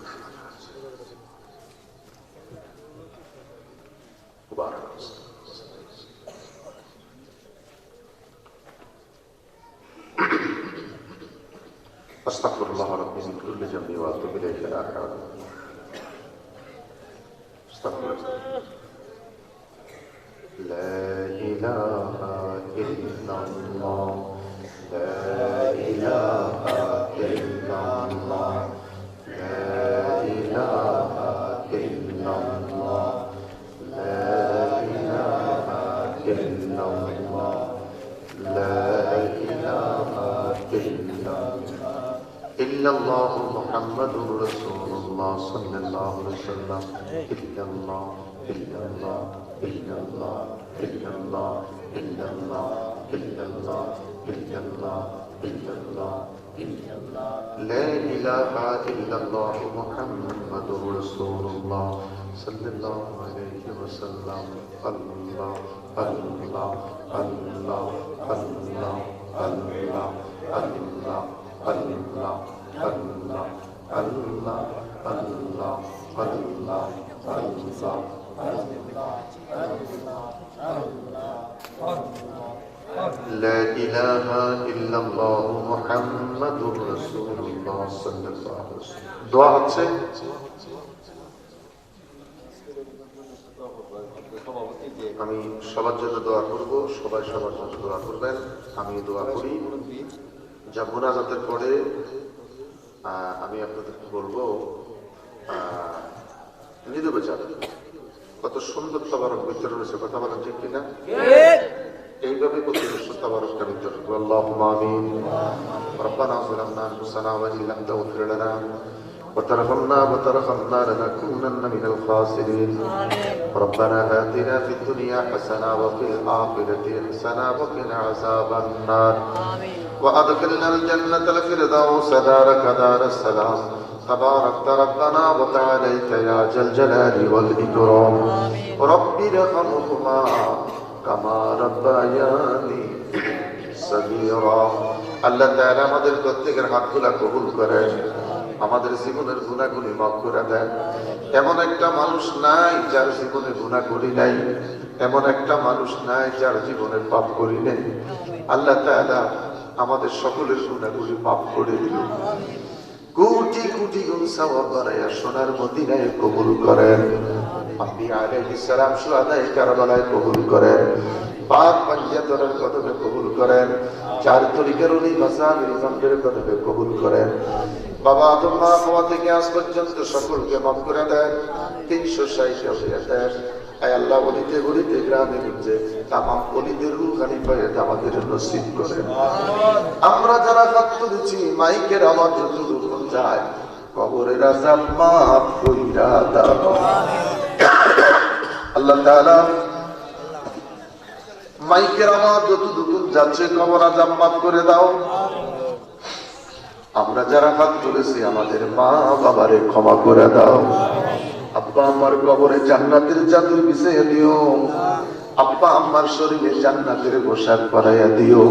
মুবারক। আস্তাগফিরুল্লাহ রাব্বি মিন কুল্লি যামবি ওয়া আতুবু ইলাইহি লা হাওলা আস্তাগফিরুল্লাহ। لا إله إلا الله، لا إله إلا الله، لا إله إلا الله، لا إله إلا الله، لا إله إلا الله محمد رسول الله صلى الله عليه وسلم. إلا الله، إلا الله، إلا الله، إلا الله، إلا الله، إلا الله، إلا الله، إلا الله، إلا الله، لا إله إلا الله محمد رسول الله صلى الله عليه وسلم. الله الله الله الله الله الله الله الله الله الله الله لا إله إلا الله محمد رسول الله দোয়া হচ্ছে। আমি সবার জন্য দোয়া করব, সবাই সবার জন্য দোয়া করবেন। আমি দোয়া করি। যা মুনাজাতের পরে আমি আপনাদেরকে বলবো নীরবে যাবেন। কত সুন্দর তাবারক বিতরণ হয়েছে, কথা বলেন ঠিক কিনা? এইভাবে কত সুন্দর তাবারকটা বিতরণ করবো। আল্লাহুম্মা আমিন। রব্বানা যালামনা আনফুসানা ওয়া ইন লাম তাগফির লানা وترحمنا لنكونن من الخاسرين. ربنا آتنا في الدنيا حسنة وفي الآخرة حسنة وقنا عذاب النار. وأدخلنا الجنة الفردوس دارك دار السلام. تباركت ربنا وتعاليت يا ذا الجلال والإكرام. رب ارحمهما كما ربياني صغيرا. আল্লাহ তাআলা আমাদের প্রত্যেকের হাতগুলা কবুল করেন, আমাদের জীবনের গুনাহগুলি মাফ করে দেন। এমন একটা মানুষ নাই যার জীবনে গুনাহ করি নাই, এমন একটা মানুষ নাই যার জীবনে পাপ করি নাই। আল্লাহ তাআলা আমাদের সকলের গুনাহগুলি মাফ করে দিল। কোটি কোটি গুণ সওয়াব বাড়াইয়া সোনার মদিনায় কবুল করেন। আপনি আলাইহিস সালাম শুহাদায়ে কারবালায় কবুল করেন। পাক পাঞ্জাতনের কদমে কবুল করেন। চার তরিকার উনি মাসাবির ইমামদের কদমে কবুল করেন। বাবা আদম মা হাওয়া থেকে আজ পর্যন্ত সকলকে মাফ করে দেন। 360 হয়ে দেন। আয় আল্লাহ, বলিতে বলিতে গ্রামে গঞ্জে তামাম ওলিদের রূহানি ফয়েজ আমাদের নসিব করেন। আমরা যারা হাত তুলেছি মাইকের আওয়াজ যতদূর যায়, কবরের আযাব মাফ কইরা দাও। আল্লাহ তাআলা মাইকের আওয়াজ যতদূর যাচ্ছে কবর আযাব মাফ করে দাও। আমরা যারা হাত তুলেছি আমাদের মা বাবারে ক্ষমা করে দাও। আব্বা আমার কবরে জান্নাতের চাদর বিছিয়ে দিও। আব্বা আমার শরীরে জান্নাতের পোশাক পরাইয়া দিও।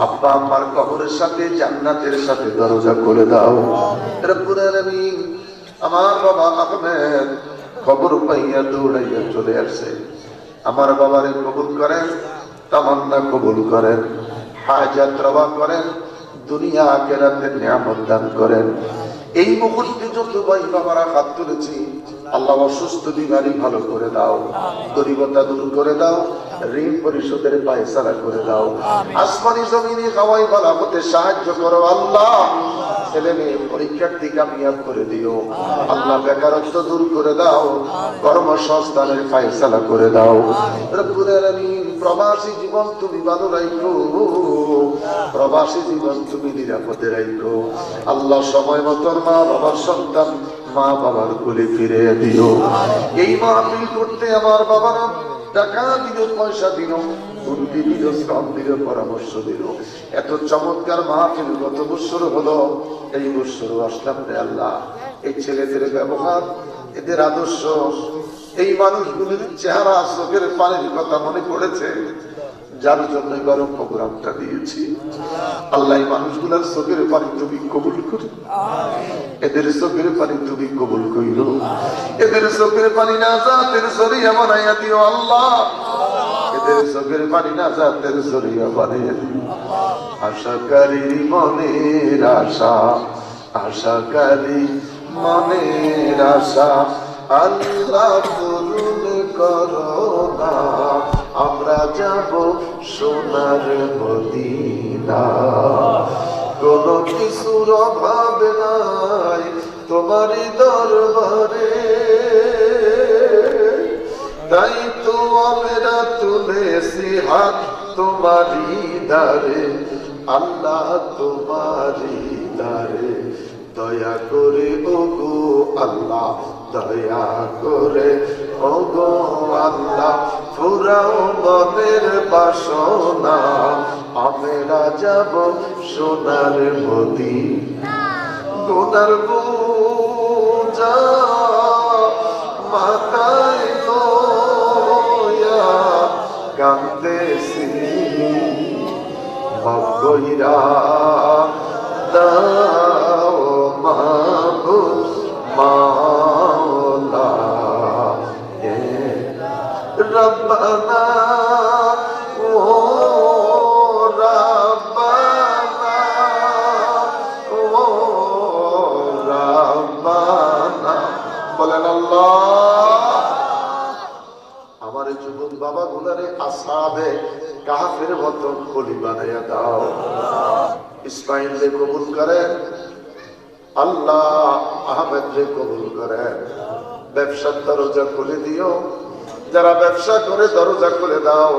আব্বা আমার কবরের সাথে জান্নাতের সাথে দরজা করে দাও। রব্বুল আলামিন, আমার বাবা আহমেদ খবর পাইয়া দৌড়াইয়া চলে আসছে। আমার বাবারে কবুল করেন, তামান্না কবুল করেন, হাজাত রওয়া করেন, দুনিয়া আখিরাতের নিয়ামত দান করেন। এই মুহূর্তে যত ভাই বাবারা হাত তুলেছি, আল্লাহ অসুস্থ বিমারি ভালো করে দাও, গরিবতা দূর করে দাও, ঋণ পরিশোধের ফায়সালা করে দাও, আসমানি জমিনে হাওয়াই বালা হতে সাহায্য করো। আল্লাহ ছেলে মেয়ে পরীক্ষার্থী কামিয়াব করে দিও। আল্লাহ বেকারত্ব দূর করে দাও, কর্মসংস্থানের ফায়সালা করে দাও। রব্বুল আলামিন, প্রবাসী জীবন তুমি ভালো রাখো, প্রবাসী জীবন তুমি নিরাপদে রাখো। আল্লাহ সময় মতো মা বাবার সন্তান মা বাবার কোলে ফিরে দিও। এই মাহফিল করতে আমার বাবারা টাকা দিল, পয়সা দিল, বুদ্ধি দিল, শ্রম দিল, পরামর্শ দিল। এত চমৎকার মাহফিল গত বছর হলো, এই বছরও আসলাম রে আল্লাহ। এই ছেলেদের ব্যবহার, এদের আদর্শ, এই মানুষগুলির চেহারা, চোখের পানির কথা মনে পড়েছে, যার জন্য গরম প্রোগ্রামটা দিয়েছি। আল্লাহ এই মানুষগুলার চোখের পানি তুমি কবুল করো, এদের চোখের পানি তুমি কবুল কইরো, এদের চোখের পানি নাজাতের জরিয়া বানাইয়া দিও। আল্লাহ এদের চোখের পানি নাজাতের জরিয়া বানাইয়া দিও। আশাকারী মনের আশা, আশাকারী মনের আশা আল্লাহ পূরণ করো না। আমরা যাব সোনার মদিনা, কোনো কিছুর অভাব নাই তোমারই দরবারে। তাই তো আমরা তুলেছি হাত তোমারই দ্বারে, আল্লাহ তোমারই দ্বারে। দয়া করে ওগো আল্লাহ, দয়া করে ওগো আল্লাহ, ফুরাও মনের বাসনা, আমরা যাব সোনার মদিনা। গুনার বোঝা মাথায় লইয়া কাঁদতেছি, মাফ কইরা দাও মাবুদ মাওলা। রব্বানা ও রব্বানা ও আসহাবে কাহফের মতন কলি বানাইয়া দাও। ইসমাইলকে কবুল করেন আল্লাহ, আহমেদকে কবুল করেন। ব্যবসার দরজা খুলে দিও, যারা ব্যবসা করে দরজা খুলে দাও।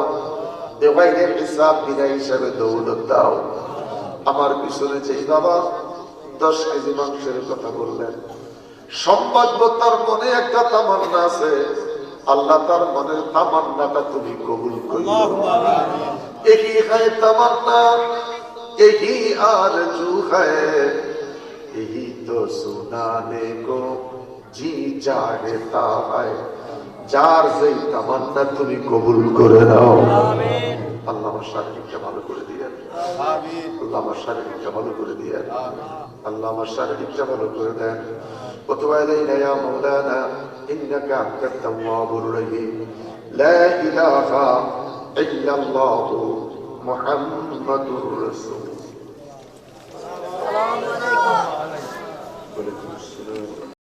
দেওয়াইনের হিসাব বিনা হিসাবে দৌলত দাও। আমার পিছনে যে বাবা 10 কেজি মাংসের কথা বললেন, সম্ভাব্য তার মনে একটা তামান্না আছে, আল্লাহ তার মনের তামান্নাটা তুমি কবুল করিও। এহি হয় তামান্না, এহি আরজু হয়, এহি তো সুনানে কো জি চাহতা হয়। যার যেই তামান্না তুমি কবুল করে নাও। আল্লাহ আমার শারীরিকটা ভালো করে দিয়েন, আল্লাহ আমার শারীরিকটা ভালো করে দিয়েন, আল্লাহ আমার শারীরিকটা ভালো করে দেন। وتب علينا يا مولانا إنك أنت التواب الرحيم لا إله إلا الله محمد رسول الله.